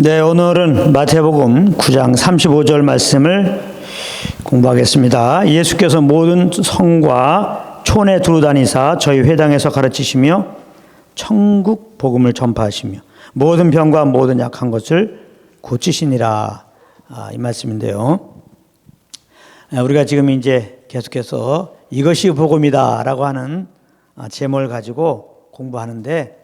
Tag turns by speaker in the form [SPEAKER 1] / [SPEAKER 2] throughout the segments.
[SPEAKER 1] 네, 오늘은 마태복음 9장 35절 말씀을 공부하겠습니다. 예수께서 모든 성과 촌에 두루 다니사 저희 회당에서 가르치시며 천국 복음을 전파하시며 모든 병과 모든 약한 것을 고치시니라. 이 말씀인데요. 우리가 지금 이제 계속해서 이것이 복음이다라고 하는 제목을 가지고 공부하는데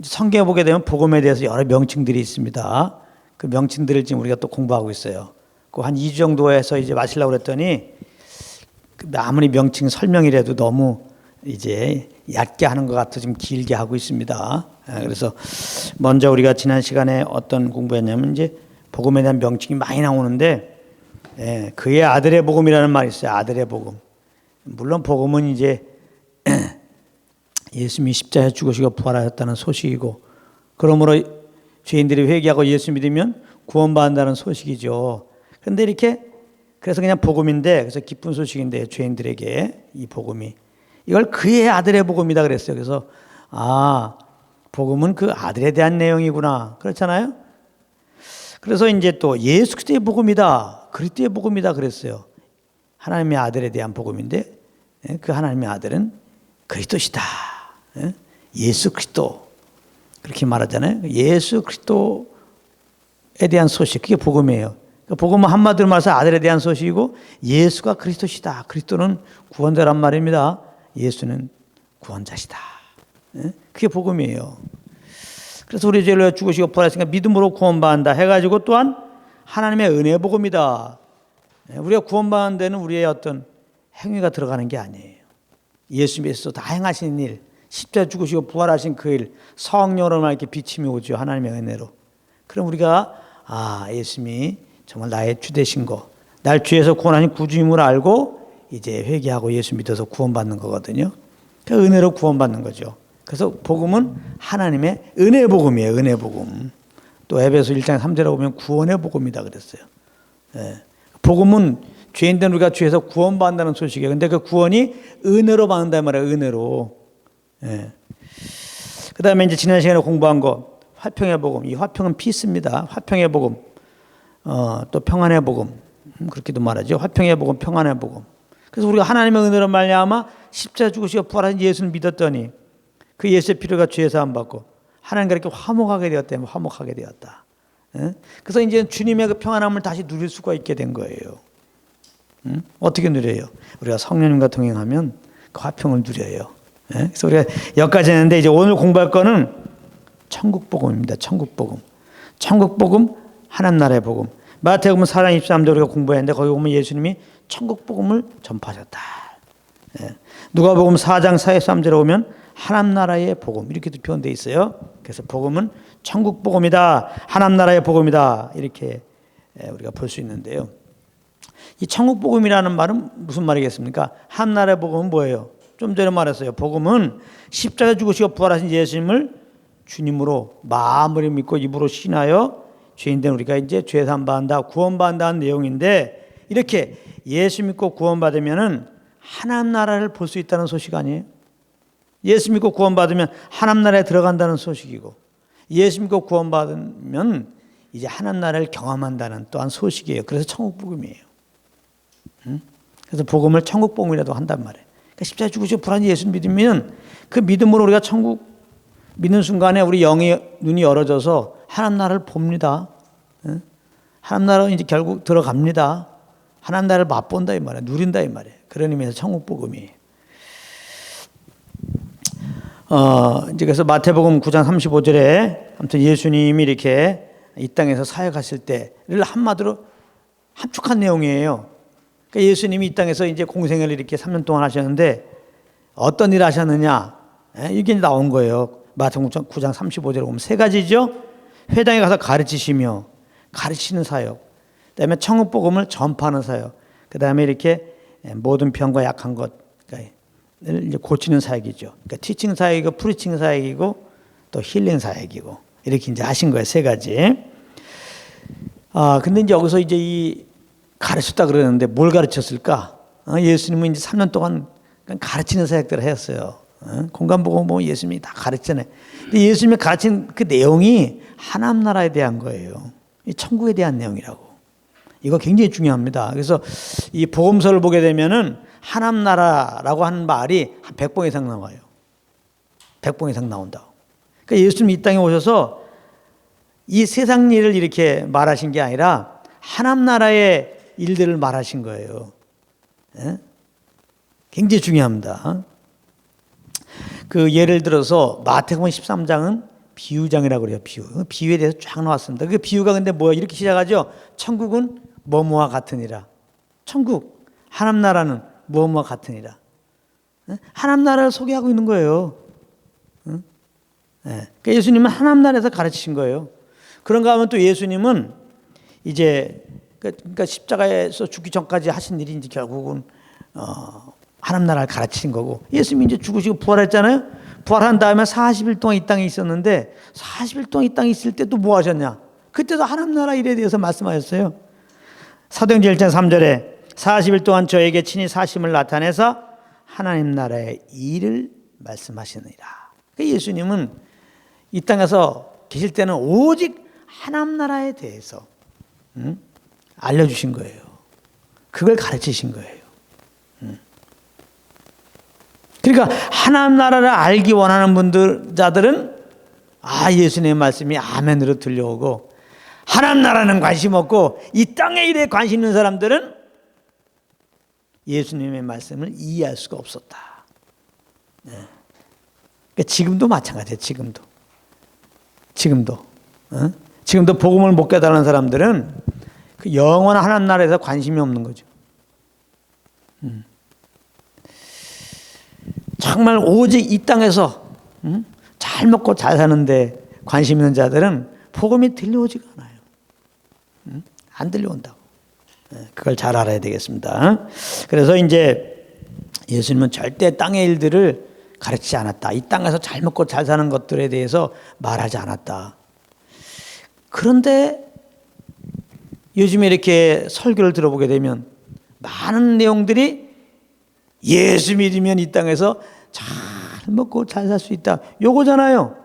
[SPEAKER 1] 성경에 보게 되면 복음에 대해서 여러 명칭들이 있습니다. 그 명칭들을 지금 우리가 또 공부하고 있어요. 그 한 2주 정도에서 이제 마치려고 그랬더니 아무리 명칭 설명이라도 너무 이제 얕게 하는 것 같아 좀 길게 하고 있습니다. 그래서 먼저 우리가 지난 시간에 어떤 공부했냐면 이제 복음에 대한 명칭이 많이 나오는데 그의 아들의 복음이라는 말이 있어요. 아들의 복음. 물론 복음은 이제 예수님이 십자가에 죽으시고 부활하셨다는 소식이고, 그러므로 죄인들이 회개하고 예수 믿으면 구원받는다는 소식이죠. 그런데 이렇게 그래서 그냥 복음인데, 그래서 기쁜 소식인데 죄인들에게 이 복음이 이걸 그의 아들의 복음이다 그랬어요. 그래서 복음은 그 아들에 대한 내용이구나 그렇잖아요. 그래서 이제 또 예수 그리스도의 복음이다, 그리스도의 복음이다 그랬어요. 하나님의 아들에 대한 복음인데 그 하나님의 아들은 그리스도시다. 예수 그리스도 그렇게 말하잖아요. 예수 그리스도에 대한 소식, 그게 복음이에요. 복음은 한마디로 말해서 아들에 대한 소식이고 예수가 그리스도시다. 그리스도는 구원자란 말입니다. 예수는 구원자시다. 그게 복음이에요. 그래서 우리 죄를 죽으시고 부활하시니까 믿음으로 구원받는다 해가지고 또한 하나님의 은혜 복음이다. 우리가 구원받는 데는 우리의 어떤 행위가 들어가는 게 아니에요. 예수님께서 다 행하신 일, 십자가에 죽으시고 부활하신 그 일, 성령으로만 이렇게 비침이 오죠. 하나님의 은혜로. 그럼 우리가 예수님이 정말 나의 주 되신 거, 날 죄에서 구원하신 구주임을 알고 이제 회개하고 예수 믿어서 구원받는 거거든요. 그 은혜로 구원받는 거죠. 그래서 복음은 하나님의 은혜 복음이에요. 은혜 복음. 또 에베소 1장 3절에 보면 구원의 복음이다 그랬어요. 복음은 죄인된 우리가 죄에서 구원받는다는 소식이에요. 근데 그 구원이 은혜로 받는단 말이에요. 은혜로. 그 다음에 이제 지난 시간에 공부한 거, 화평의 복음. 이 화평은 피스입니다. 화평의 복음. 또 평안의 복음. 그렇게도 말하죠. 화평의 복음, 평안의 복음. 그래서 우리가 하나님의 은혜로 말미암아 십자가 죽으시고 부활하신 예수를 믿었더니 그 예수의 피로가 죄 사함 받고 하나님과 이렇게 화목하게 되었다. 화목하게 되었다. 그래서 이제 주님의 그 평안함을 다시 누릴 수가 있게 된 거예요. 어떻게 누려요? 우리가 성령님과 동행하면 그 화평을 누려요. 그래서 우리가 여기까지 했는데 이제 오늘 공부할 거는 천국복음입니다. 천국복음. 천국복음, 하나님나라의 복음. 마태복음 4장 23절 우리가 공부했는데 거기 보면 예수님이 천국복음을 전파하셨다. 누가복음 4장 43절에 보면 하나님나라의 복음 이렇게도 표현되어 있어요. 그래서 복음은 천국복음이다, 하나님나라의 복음이다 이렇게 우리가 볼 수 있는데요. 이 천국복음이라는 말은 무슨 말이겠습니까? 하나님나라의 복음은 뭐예요? 좀 전에 말했어요. 복음은 십자가에 죽으시고 부활하신 예수님을 주님으로 마음으로 믿고 입으로 신하여 죄인된 우리가 이제 죄 사함 받는다, 구원받는다는 내용인데, 이렇게 예수 믿고 구원받으면은 하나님 나라를 볼 수 있다는 소식 아니에요? 예수 믿고 구원받으면 하나님 나라에 들어간다는 소식이고, 예수 믿고 구원받으면 이제 하나님 나라를 경험한다는 또한 소식이에요. 그래서 천국복음이에요. 그래서 복음을 천국복음이라도 한단 말이에요. 그러니까 십자가에 죽으시고 부활하신 예수 믿으면 그 믿음으로 우리가 천국 믿는 순간에 우리 영의 눈이 열어져서 하나님 나라를 봅니다. 하나님 나라로 이제 결국 들어갑니다. 하나님 나라를 맛본다 이 말이에요. 누린다 이 말이에요. 그런 의미에서 천국복음이에요. 이제 그래서 마태복음 9장 35절에 아무튼 예수님이 이렇게 이 땅에서 사역하실 때를 한마디로 함축한 내용이에요. 그러니까 예수님이 이 땅에서 이제 공생을 이렇게 3년 동안 하셨는데 어떤 일 하셨느냐? 이게 나온 거예요. 마태복음 9장 35절에 보면 세 가지죠. 회당에 가서 가르치시며, 가르치는 사역. 그다음에 천국복음을 전파하는 사역. 그다음에 이렇게 모든 병과 약한 것을 이제 고치는 사역이죠. 그러니까 티칭 사역이고 프리칭 사역이고 또 힐링 사역이고 이렇게 이제 하신 거예요. 세 가지. 근데 이제 여기서 이제 이 가르쳤다 그러는데 뭘 가르쳤을까? 예수님은 이제 3년 동안 가르치는 사역들을 했어요. 공간복음 보면 예수님이 다 가르쳤잖아요. 근데 예수님이 가르친 그 내용이 하나님 나라에 대한 거예요. 이 천국에 대한 내용이라고. 이거 굉장히 중요합니다. 그래서 이 복음서를 보게 되면은 하나님 나라라고 하는 말이 한 100번 이상 나와요. 100번 이상 나온다고. 그러니까 예수님이 이 땅에 오셔서 이 세상 일을 이렇게 말하신 게 아니라 하나님 나라의 일들을 말하신 거예요. 예? 굉장히 중요합니다. 그 예를 들어서 마태복음 13장은 비유장이라고 그래요. 비유에 대해서 쫙 나왔습니다. 그 비유가 근데 뭐야? 이렇게 시작하죠. 천국은 뭐뭐와 같으니라. 천국, 하나님 나라는 뭐뭐와 같으니라. 하나님 나라를 소개하고 있는 거예요. 그러니까 예수님은 하나님 나라에서 가르치신 거예요. 그런가 하면 또 예수님은 이제 그러니까 십자가에서 죽기 전까지 하신 일이 이제 결국은 하나님 나라를 가르치신 거고, 예수님이 이제 죽으시고 부활했잖아요. 부활한 다음에 40일 동안 이 땅에 있었는데 40일 동안 이 땅에 있을 때 또 뭐 하셨냐? 그때도 하나님 나라 일에 대해서 말씀하셨어요. 사도행전 1장 3절에 40일 동안 저에게 친히 사심을 나타내서 하나님 나라의 일을 말씀하시느니라. 그러니까 예수님은 이 땅에서 계실 때는 오직 하나님 나라에 대해서 알려주신 거예요. 그걸 가르치신 거예요. 그러니까 하나님 나라를 알기 원하는 자들은 예수님의 말씀이 아멘으로 들려오고, 하나님 나라는 관심 없고 이 땅의 일에 관심 있는 사람들은 예수님의 말씀을 이해할 수가 없었다. 그러니까 지금도 마찬가지예요. 지금도 복음을 못 깨달은 사람들은 그 영원한 하나님 나라에서 관심이 없는 거죠. 정말 오직 이 땅에서 잘 먹고 잘 사는데 관심 있는 자들은 복음이 들려오지가 않아요. 안 들려온다고. 그걸 잘 알아야 되겠습니다. 그래서 이제 예수님은 절대 땅의 일들을 가르치지 않았다. 이 땅에서 잘 먹고 잘 사는 것들에 대해서 말하지 않았다. 그런데 요즘에 이렇게 설교를 들어보게 되면 많은 내용들이 예수 믿으면 이 땅에서 잘 먹고 잘 살 수 있다. 요거잖아요.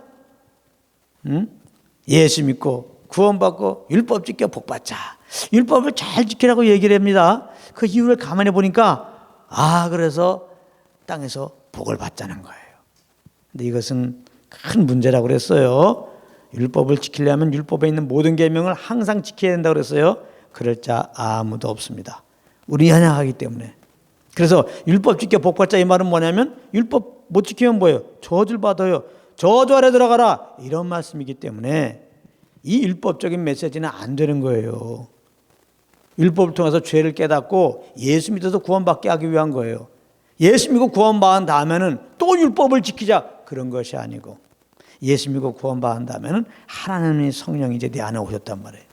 [SPEAKER 1] 예수 믿고 구원받고 율법 지켜 복받자. 율법을 잘 지키라고 얘기를 합니다. 그 이유를 가만히 보니까 그래서 땅에서 복을 받자는 거예요. 근데 이것은 큰 문제라고 그랬어요. 율법을 지키려면 율법에 있는 모든 계명을 항상 지켜야 된다고 그랬어요. 그럴 자 아무도 없습니다. 우리 연약하기 때문에. 그래서 율법 지켜 복 받자 이 말은 뭐냐면 율법 못 지키면 뭐예요? 저주를 받아요. 저주 아래 들어가라 이런 말씀이기 때문에 이 율법적인 메시지는 안 되는 거예요. 율법을 통해서 죄를 깨닫고 예수 믿어서 구원받게 하기 위한 거예요. 예수 믿고 구원받은 다음에는 또 율법을 지키자 그런 것이 아니고, 예수 믿고 구원받은 다음에는 하나님의 성령이 이제 내 안에 오셨단 말이에요.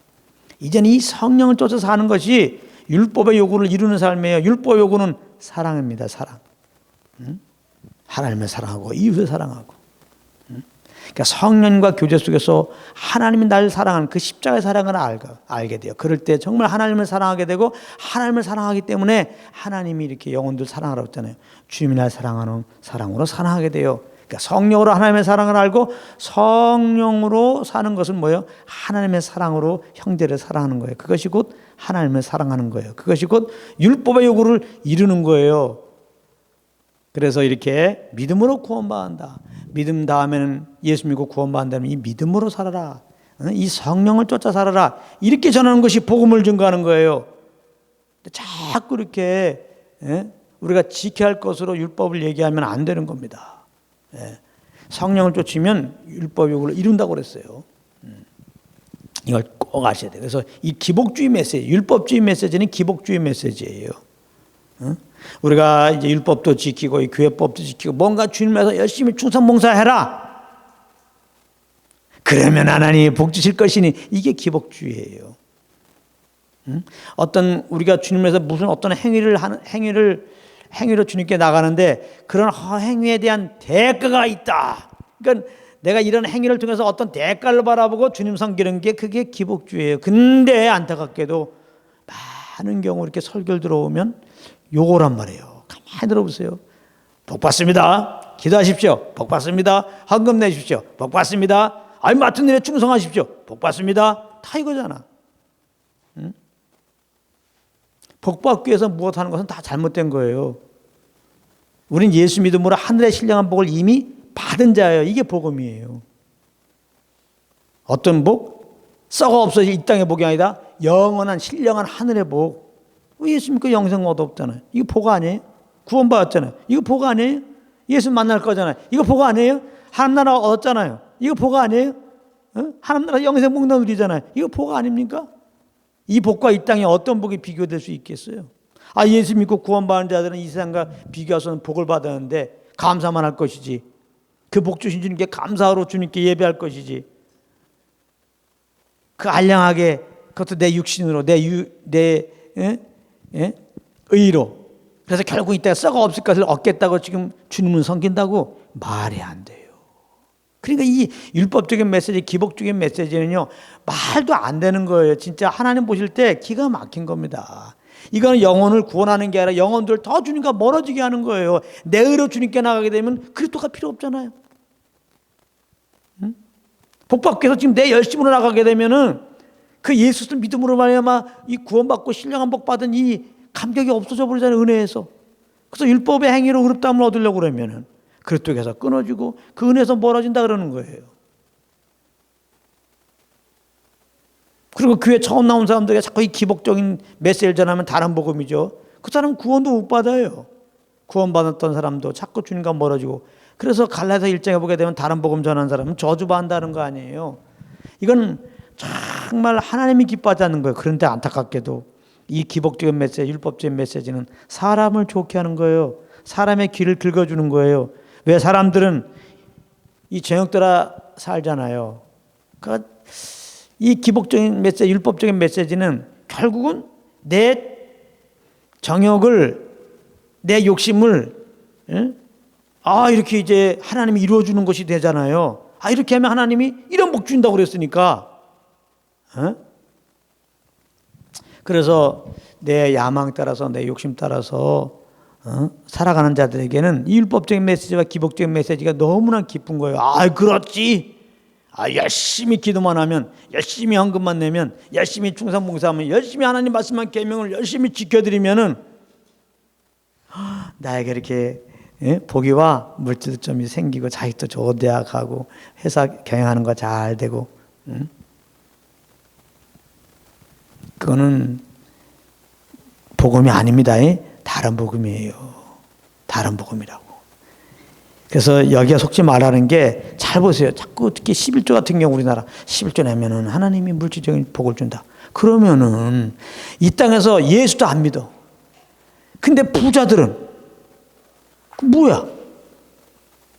[SPEAKER 1] 이제는 이 성령을 쫓아서 사는 것이 율법의 요구를 이루는 삶이에요. 율법 요구는 사랑입니다. 사랑. 하나님을 사랑하고 이웃을 사랑하고. 그러니까 성령과 교제 속에서 하나님이 나를 사랑하는 그 십자가의 사랑을 알게 돼요. 그럴 때 정말 하나님을 사랑하게 되고, 하나님을 사랑하기 때문에 하나님이 이렇게 영혼들 사랑하라고 했잖아요. 주님이 날 사랑하는 사랑으로 사랑하게 돼요. 그러니까 성령으로 하나님의 사랑을 알고 성령으로 사는 것은 뭐예요? 하나님의 사랑으로 형제를 사랑하는 거예요. 그것이 곧 하나님을 사랑하는 거예요. 그것이 곧 율법의 요구를 이루는 거예요. 그래서 이렇게 믿음으로 구원받는다. 믿음 다음에는 예수 믿고 구원받는다면 이 믿음으로 살아라. 이 성령을 쫓아 살아라. 이렇게 전하는 것이 복음을 증거하는 거예요. 자꾸 이렇게 우리가 지켜야 할 것으로 율법을 얘기하면 안 되는 겁니다. 성령을 쫓으면 율법 요구를 이룬다고 그랬어요. 이걸 꼭 아셔야 돼요. 그래서 이 기복주의 메시지, 율법주의 메시지는 기복주의 메시지예요. 우리가 이제 율법도 지키고 이 교회법도 지키고 뭔가 주님에서 열심히 충성봉사해라. 그러면 하나님이 복 주실 것이니, 이게 기복주의예요. 어떤 우리가 주님에서 무슨 어떤 행위로 주님께 나가는데 그런 행위에 대한 대가가 있다. 그러니까 내가 이런 행위를 통해서 어떤 대가를 바라보고 주님 섬기는 게 그게 기복주의예요. 근데 안타깝게도 많은 경우 이렇게 설교를 들어오면 요거란 말이에요. 가만히 들어보세요. 복 받습니다. 기도하십시오. 복 받습니다. 헌금 내십시오. 복 받습니다. 아니 맡은 일에 충성하십시오. 복 받습니다. 다 이거잖아. 응? 복 받기 위해서 무엇하는 것은 다 잘못된 거예요. 우린 예수 믿음으로 하늘의 신령한 복을 이미 받은 자예요. 이게 복음이에요. 어떤 복? 썩어 없어질 이 땅의 복이 아니다. 영원한 신령한 하늘의 복. 왜 예수 믿고 영생 얻었잖아요. 이거 복 아니에요? 구원받았잖아요. 이거 복 아니에요? 예수 만날 거잖아요. 이거 복 아니에요? 하나님 나라 얻었잖아요. 이거 복 아니에요? 하나님 나라 영생 복 누리잖아요. 이거 복 아닙니까? 이 복과 이 땅에 어떤 복이 비교될 수 있겠어요? 아, 예수 믿고 구원받은 자들은 이 세상과 비교해서는 복을 받았는데 감사만 할 것이지. 그 복 주신 주님께 감사로 주님께 예배할 것이지. 그 알량하게 그것도 내 육신으로 내 의로 그래서 결국 이따가 썩어 없을 것을 얻겠다고 지금 주님을 섬긴다고 말이 안 돼요. 그러니까 이 율법적인 메시지, 기복적인 메시지는요 말도 안 되는 거예요. 진짜 하나님 보실 때 기가 막힌 겁니다. 이거는 영혼을 구원하는 게 아니라 영혼들 더 주님과 멀어지게 하는 거예요. 내 의로 주님께 나가게 되면 그리스도가 필요 없잖아요. 복 받기 위해서 지금 내 열심으로 나가게 되면은 그 예수를 믿음으로 말미암아 이 구원받고 신령한 복 받은 이 감격이 없어져 버리잖아요. 은혜에서. 그래서 율법의 행위로 의롭다함을 얻으려고 그러면은 그리스도에서 끊어지고 그 은혜에서 멀어진다 그러는 거예요. 그리고 교회 처음 나온 사람들이 자꾸 이 기복적인 메시지를 전하면 다른 복음이죠. 그 사람은 구원도 못 받아요. 구원받았던 사람도 자꾸 주님과 멀어지고. 그래서 갈라디아서 1장에 보게 되면 다른 복음 전하는 사람은 저주받는다는 거 아니에요. 이건 정말 하나님이 기뻐하지 않는 거예요. 그런데 안타깝게도 이 기복적인 메시지, 율법적인 메시지는 사람을 좋게 하는 거예요. 사람의 귀를 긁어주는 거예요. 왜 사람들은 이 정욕 따라 살잖아요. 그러니까 이 기복적인 메시지, 율법적인 메시지는 결국은 내 정욕을, 내 욕심을 이렇게 이제 하나님이 이루어주는 것이 되잖아요. 이렇게 하면 하나님이 이런 복 준다고 그랬으니까. 그래서 내 야망 따라서 내 욕심 따라서 살아가는 자들에게는 이 율법적인 메시지와 기복적인 메시지가 너무나 기쁜 거예요. 그렇지. 열심히 기도만 하면, 열심히 헌금만 내면, 열심히 충성봉사하면, 열심히 하나님 말씀한 계명을 열심히 지켜드리면은 나에게 이렇게 복이와 물질점이 생기고 자식도 좋은 대학 가고 회사 경영하는 거 잘 되고. 그거는 복음이 아닙니다. 다른 복음이에요. 다른 복음이라고. 그래서 여기에 속지 말라는 게 잘 보세요. 자꾸 특히 11조 같은 경우 우리나라 11조 내면은 하나님이 물질적인 복을 준다. 그러면은 이 땅에서 예수도 안 믿어. 근데 부자들은 뭐야?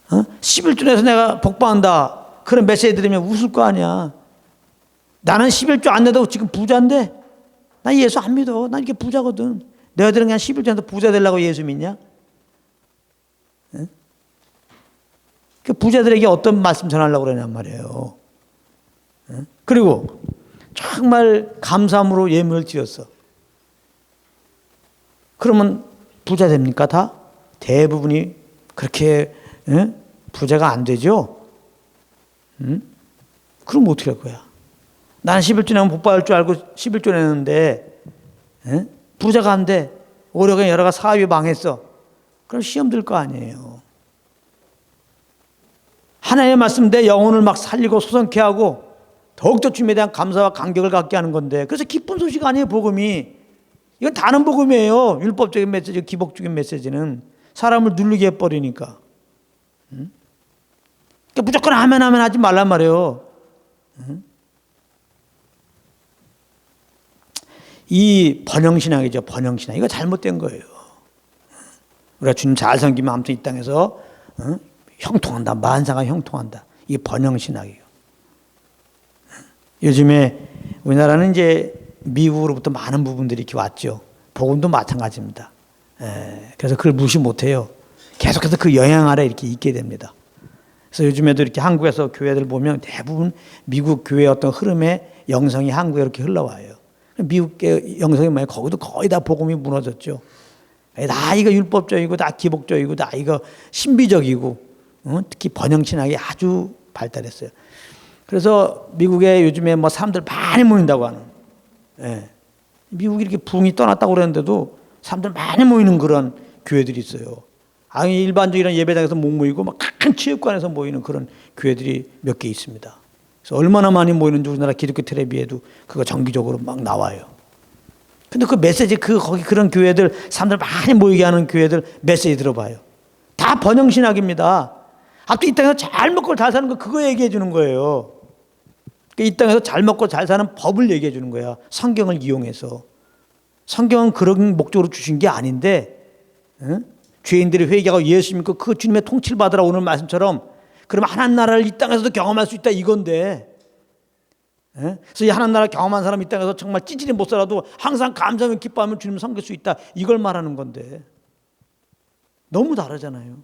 [SPEAKER 1] 11조 내서 내가 복 받는다. 그런 메시지 들으면 웃을 거 아니야. 나는 11조 안 내도 지금 부자인데 나 예수 안 믿어. 나 이렇게 부자거든. 너희들은 그냥 11조 내서 부자 되려고 예수 믿냐? 그 부자들에게 어떤 말씀 전하려고 그러냔 말이에요. 그리고 정말 감사함으로 예물을 드렸어. 그러면 부자 됩니까 다? 대부분이 그렇게 부자가 안 되죠? 그럼 어떻게 할 거야? 나는 11조 내면 복 받을 줄 알고 11조 내는데 부자가 안 돼. 오래간 여러 가지 사업이 망했어. 그럼 시험 들 거 아니에요. 하나님의 말씀 내 영혼을 막 살리고 소성케 하고 더욱더 주님에 대한 감사와 감격을 갖게 하는 건데, 그래서 기쁜 소식 아니에요 복음이. 이건 다른 복음이에요. 율법적인 메시지, 기복적인 메시지는 사람을 누르게 해버리니까. 그러니까 무조건 아멘 하지 말란 말이에요. 이 번영신앙이죠. 번영신앙. 이거 잘못된 거예요. 우리가 주님 잘 섬기면 아무튼 이 땅에서 형통한다. 만사가 형통한다. 이게 번영신학이에요. 요즘에 우리나라는 이제 미국으로부터 많은 부분들이 이렇게 왔죠. 복음도 마찬가지입니다. 그래서 그걸 무시 못해요. 계속해서 그 영향 아래 이렇게 있게 됩니다. 그래서 요즘에도 이렇게 한국에서 교회들 보면 대부분 미국 교회의 어떤 흐름의 영성이 한국에 이렇게 흘러와요. 미국의 영성이 뭐예요? 거기도 거의 다 복음이 무너졌죠. 다 이거 율법적이고 다 기복적이고 다 이거 신비적이고 특히 번영신학이 아주 발달했어요. 그래서 미국에 요즘에 뭐 사람들 많이 모인다고 하는, 예. 미국이 이렇게 붕이 떠났다고 그랬는데도 사람들 많이 모이는 그런 교회들이 있어요. 아니 일반적인 이런 예배당에서 못 모이고 막 큰 체육관에서 모이는 그런 교회들이 몇 개 있습니다. 그래서 얼마나 많이 모이는지 우리나라 기독교 텔레비에도 그거 정기적으로 막 나와요. 근데 그 메시지 거기 그런 교회들 사람들 많이 모이게 하는 교회들 메시지 들어봐요. 다 번영신학입니다. 또 이 땅에서 잘 먹고 잘 사는 거 그거 얘기해 주는 거예요. 이 땅에서 잘 먹고 잘 사는 법을 얘기해 주는 거야. 성경을 이용해서. 성경은 그런 목적으로 주신 게 아닌데, 죄인들이 회개하고 예수 믿고 그 주님의 통치를 받으라 오늘 말씀처럼, 그러면 하나님 나라를 이 땅에서도 경험할 수 있다 이건데, 그래서 이 하나님 나라 경험한 사람이 이 땅에서 정말 찌질이 못 살아도 항상 감사하며 기뻐하며 주님을 섬길 수 있다 이걸 말하는 건데 너무 다르잖아요.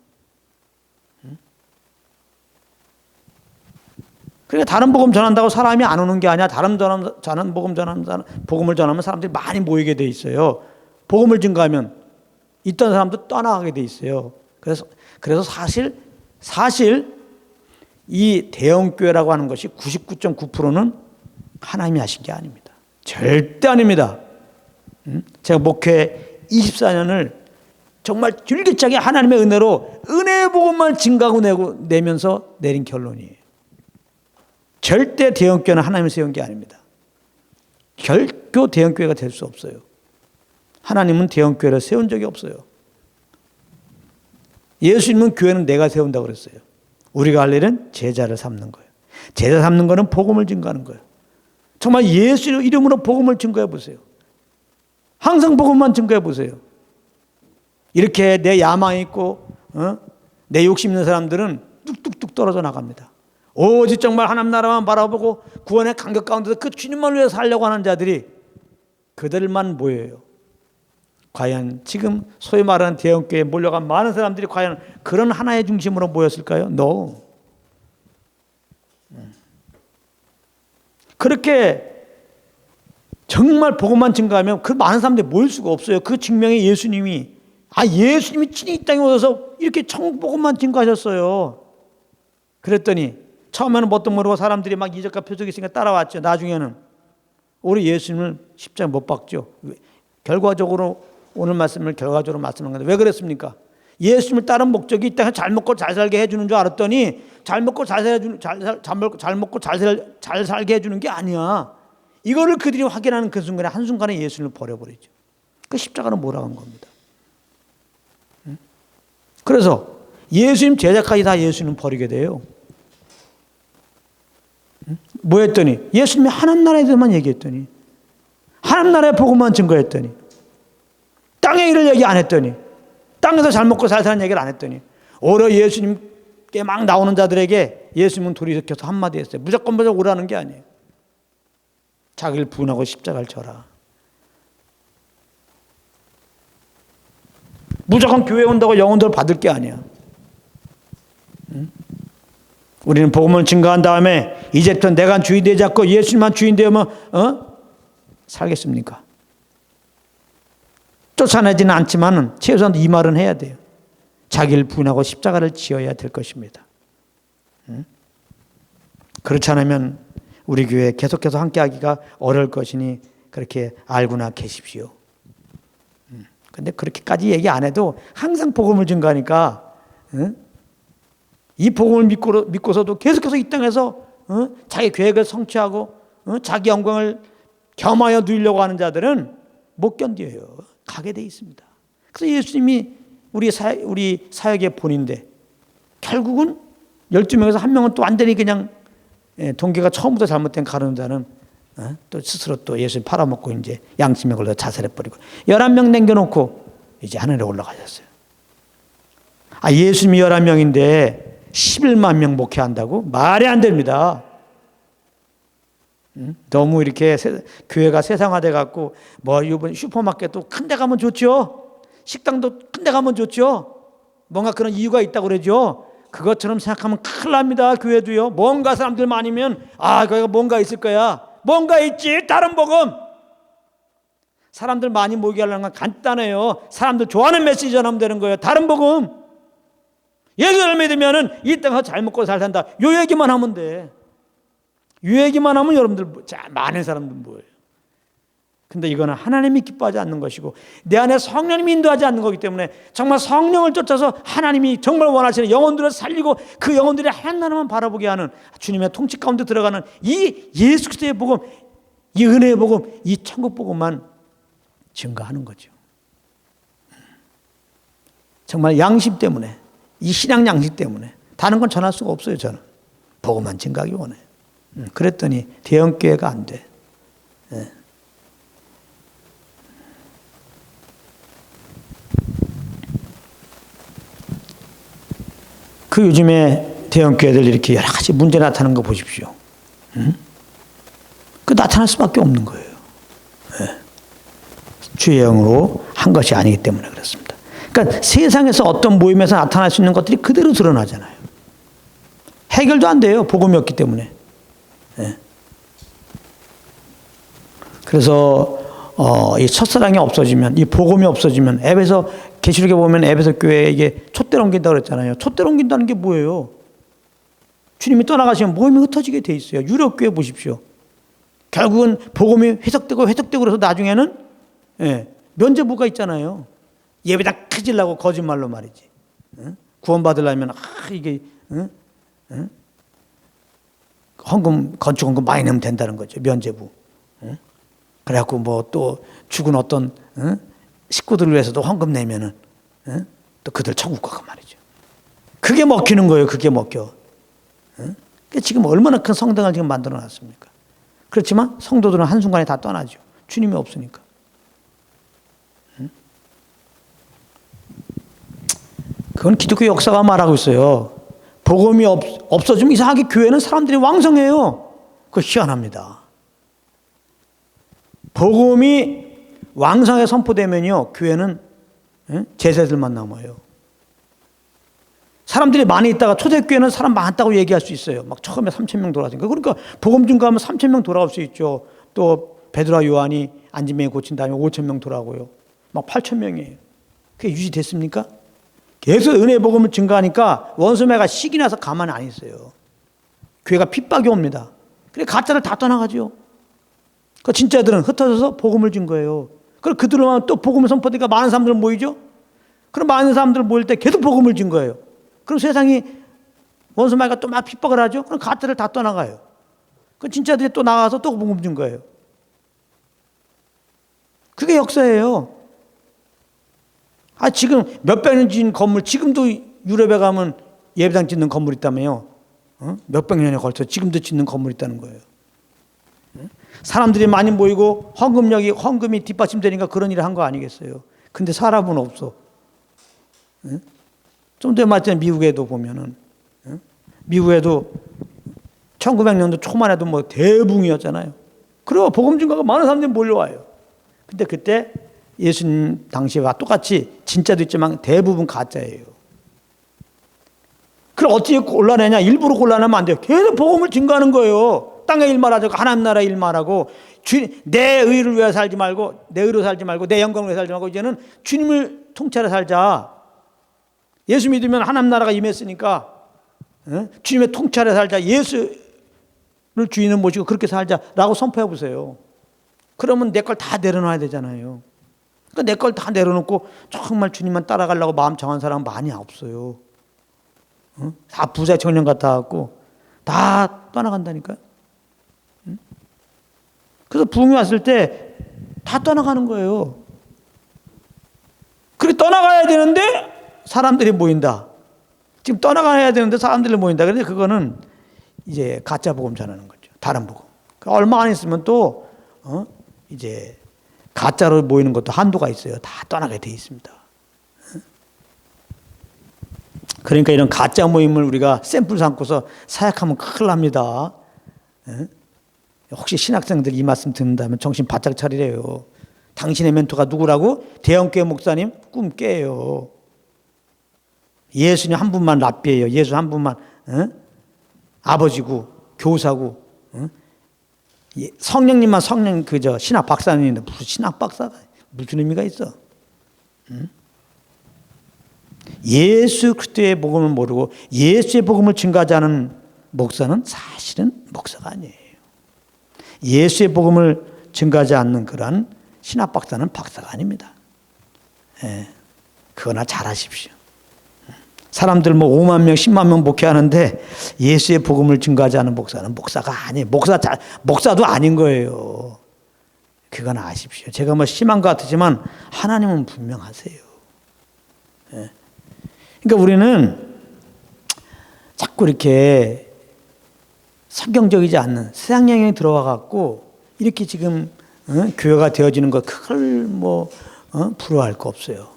[SPEAKER 1] 그러니까 다른 복음 전한다고 사람이 안 오는 게 아니야. 다른 복음을 전하면 사람들이 많이 모이게 돼 있어요. 복음을 증거하면 있던 사람도 떠나가게 돼 있어요. 그래서 사실 이 대형교회라고 하는 것이 99.9%는 하나님이 하신 게 아닙니다. 절대 아닙니다. 제가 목회 24년을 정말 줄기차게 하나님의 은혜로 은혜의 복음만 증가하고 내면서 내린 결론이에요. 절대 대형교회는 하나님이 세운 게 아닙니다. 결코 대형교회가 될 수 없어요. 하나님은 대형교회를 세운 적이 없어요. 예수님은 교회는 내가 세운다고 그랬어요. 우리가 할 일은 제자를 삼는 거예요. 제자 삼는 거는 복음을 증거하는 거예요. 정말 예수 이름으로 복음을 증거해 보세요. 항상 복음만 증거해 보세요. 이렇게 내 야망이 있고 내 욕심 있는 사람들은 뚝뚝뚝 떨어져 나갑니다. 오직 정말 하나님 나라만 바라보고 구원의 간격 가운데서 그 주님만 위해서 살려고 하는 자들이 그들만 모여요. 과연 지금 소위 말하는 대형교회에 몰려간 많은 사람들이 과연 그런 하나의 중심으로 모였을까요? No. 그렇게 정말 복음만 증거하면 그 많은 사람들이 모일 수가 없어요. 그 증명이 예수님이 친히 이 땅에 오셔서 이렇게 천국 복음만 증거하셨어요. 그랬더니 처음에는 뭣도 모르고 사람들이 막 이적과 표적이 있으니까 따라왔죠. 나중에는 우리 예수님을 십자가에 못 박죠. 결과적으로 오늘 말씀을 결과적으로 말씀한 건데 왜 그랬습니까? 예수님을 따른 목적이 이 땅에 잘 먹고 잘 살게 해주는 줄 알았더니 잘 먹고 잘 살게 해주는 게 아니야. 이거를 그들이 확인하는 그 순간에 한순간에 예수님을 버려버리죠. 그 십자가는 뭐라고 한 겁니다. 그래서 예수님 제자까지 다 예수님 버리게 돼요. 뭐 했더니 예수님이 하나님 나라에 대해서만 얘기했더니 하나님 나라의 복음만 증거했더니 땅의 일을 얘기 안 했더니 땅에서 잘 먹고 잘 사는 얘기를 안 했더니 오히려 예수님께 막 나오는 자들에게 예수님은 돌이켜서 한마디 했어요. 무조건 오라는 게 아니에요. 자기를 부인하고 십자가를 져라. 무조건 교회 온다고 영혼들 받을 게 아니야. 우리는 복음을 증거한 다음에 이제부터 내가 주인 되지 않고 예수님만 주인 되면 살겠습니까? 쫓아내지는 않지만 최소한 이 말은 해야 돼요. 자기를 부인하고 십자가를 지어야 될 것입니다. 그렇지 않으면 우리 교회에 계속해서 함께하기가 어려울 것이니 그렇게 알고나 계십시오. 근데 그렇게까지 얘기 안 해도 항상 복음을 증거하니까 이 복음을 믿고서도 계속해서 이 땅에서 자기 계획을 성취하고 자기 영광을 겸하여 누리려고 하는 자들은 못 견뎌요. 가게 돼 있습니다. 그래서 예수님이 우리 사역의 본인데 결국은 12명에서 한 명은 또 완전히 그냥 동기가 처음부터 잘못된 가르는 또 스스로 또 예수님 팔아먹고 이제 양심에 걸려 자살해버리고 11명 남겨놓고 이제 하늘에 올라가셨어요. 예수님이 11명인데 11만 명 목회한다고? 말이 안 됩니다. 너무 이렇게 교회가 세상화돼 갖고 뭐 이번 슈퍼마켓도 큰 데 가면 좋죠. 식당도 큰 데 가면 좋죠. 뭔가 그런 이유가 있다고 그러죠. 그것처럼 생각하면 큰일 납니다. 교회도요. 뭔가 사람들 많으면 거기가 뭔가 있을 거야. 뭔가 있지. 다른 복음. 사람들 많이 모이게 하려는 건 간단해요. 사람들 좋아하는 메시지 전하면 되는 거예요. 다른 복음. 예수를 믿으면은 이 땅에서 잘 먹고 잘 산다. 요 얘기만 하면 돼. 요 얘기만 하면 여러분들 많은 사람들 뭐예요? 근데 이거는 하나님이 기뻐하지 않는 것이고 내 안에 성령님이 인도하지 않는 거기 때문에 정말 성령을 쫓아서 하나님이 정말 원하시는 영혼들을 살리고 그 영혼들이 한 나라만 바라보게 하는 주님의 통치 가운데 들어가는 이 예수 그리스도의 복음, 이 은혜의 복음, 이 천국 복음만 증거하는 거죠. 정말 양심 때문에, 이 신앙 양심 때문에 다른 건 전할 수가 없어요. 저는 복음만 증거하기 원해요. 그랬더니 대형교회가 안 돼. 그 요즘에 대형교회들 이렇게 여러 가지 문제 나타나는 거 보십시오. 그 나타날 수밖에 없는 거예요. 주의 영으로 한 것이 아니기 때문에 그렇습니다. 그러니까 세상에서 어떤 모임에서 나타날 수 있는 것들이 그대로 드러나잖아요. 해결도 안 돼요. 복음이 없기 때문에. 그래서 이 첫사랑이 없어지면, 이 복음이 없어지면, 에베소 계시록에 보면 에베소 교회에 이게 촛대를 옮긴다 그랬잖아요. 촛대를 옮긴다는 게 뭐예요? 주님이 떠나가시면 모임이 흩어지게 돼 있어요. 유럽 교회 보십시오. 결국은 복음이 회석되고 그래서 나중에는 면죄부가 있잖아요. 예배당 크질라고 거짓말로 말이지. 구원받으려면 이게 헌금, 건축 헌금 많이 내면 된다는 거죠. 면죄부. 그래갖고 뭐 또 죽은 어떤 식구들을 위해서도 헌금 내면은 또 그들 천국 가고 말이죠. 그게 먹히는 거예요. 그게 먹혀. 지금 얼마나 큰 성당을 지금 만들어 놨습니까? 그렇지만 성도들은 한순간에 다 떠나죠. 주님이 없으니까. 그건 기독교 역사가 말하고 있어요. 복음이 없어지면 이상하게 교회는 사람들이 왕성해요. 그거 희한합니다. 복음이 왕성하게 선포되면요, 교회는 제자들만 남아요. 사람들이 많이 있다가 초대교회는 사람 많다고 얘기할 수 있어요. 막 처음에 3,000명 돌아왔으니까. 그러니까 복음 증거하면 3,000명 돌아올 수 있죠. 또 베드로와 요한이 안진병이 고친 다음에 5,000명 돌아오고요. 막 8,000명이에요. 그게 유지됐습니까? 계속 은혜의 복음을 증거하니까 원수매가 식이 나서 가만히 안 있어요. 교회가 핍박이 옵니다. 그래 가짜를 다 떠나가죠. 그 진짜들은 흩어져서 복음을 증거해요. 그럼 그들만 또 복음을 선포되니까 많은 사람들 모이죠. 그럼 많은 사람들 모일 때 계속 복음을 증거해요. 그럼 세상이 원수매가 또 막 핍박을 하죠. 그럼 가짜를 다 떠나가요. 그 진짜들이 또 나가서 또 복음 증거해요. 그게 역사예요. 지금 몇백 년 지은 건물, 지금도 유럽에 가면 예배당 짓는 건물 있다며요. 몇백 년에 걸쳐 지금도 짓는 건물 있다는 거예요. 사람들이 많이 모이고 헌금이 뒷받침되니까 그런 일을 한 거 아니겠어요. 근데 사람은 없어. 좀 전에 말했잖아요. 미국에도 보면은. 미국에도 1900년도 초만 해도 뭐 대붕이었잖아요. 그리고 복음 증거가 많은 사람들이 몰려와요. 근데 그때 예수님 당시와 똑같이 진짜도 있지만 대부분 가짜예요. 그럼 어떻게 골라내냐? 일부러 골라내면 안 돼요. 계속 복음을 증거하는 거예요. 땅의 일만 하자고 하나님 나라 일만 하고 내 의를 위해 살지 말고 내 의로 살지 말고 내 영광을 위해 살지 말고 이제는 주님을 통째로 살자. 예수 믿으면 하나님 나라가 임했으니까 주님의 통째로 살자. 예수를 주인을 모시고 그렇게 살자라고 선포해 보세요. 그러면 내 걸 다 내려놔야 되잖아요. 그러니까 내 걸 다 내려놓고 정말 주님만 따라가려고 마음 정한 사람은 많이 없어요. 다 부자 청년 같아갖고 다 떠나간다니까요. 그래서 부흥이 왔을 때 다 떠나가는 거예요. 그래 떠나가야 되는데 사람들이 모인다. 지금 떠나가야 되는데 사람들이 모인다. 그런데 그거는 이제 가짜 복음 전하는 거죠. 다른 복음. 얼마 안 있으면 또 이제 가짜로 모이는 것도 한도가 있어요. 다 떠나게 돼 있습니다. 그러니까 이런 가짜 모임을 우리가 샘플 삼고서 사역하면 큰일 납니다. 혹시 신학생들 이 말씀 듣는다면 정신 바짝 차리래요. 당신의 멘토가 누구라고? 대형교회 목사님 꿈 깨요. 예수님 한 분만 랍비예요. 예수 한 분만 아버지고 교사고 성령님만 성령 그저 신학 박사님인데 무슨 신학 박사가 무슨 의미가 있어? 예수 그리스도의 복음을 모르고 예수의 복음을 증거하지 않은 목사는 사실은 목사가 아니에요. 예수의 복음을 증거하지 않는 그러한 신학 박사는 박사가 아닙니다. 예, 그거나 잘하십시오. 사람들 뭐 5만 명, 10만 명 목회하는데 예수의 복음을 증거하지 않은 목사는 목사가 아니에요. 목사도 아닌 거예요. 그건 아십시오. 제가 뭐 심한 것 같지만 하나님은 분명하세요. 예. 그러니까 우리는 자꾸 이렇게 성경적이지 않는 세상 영향이 들어와 갖고 이렇게 지금 교회가 되어지는 것 그걸 뭐 부러워할 거 없어요.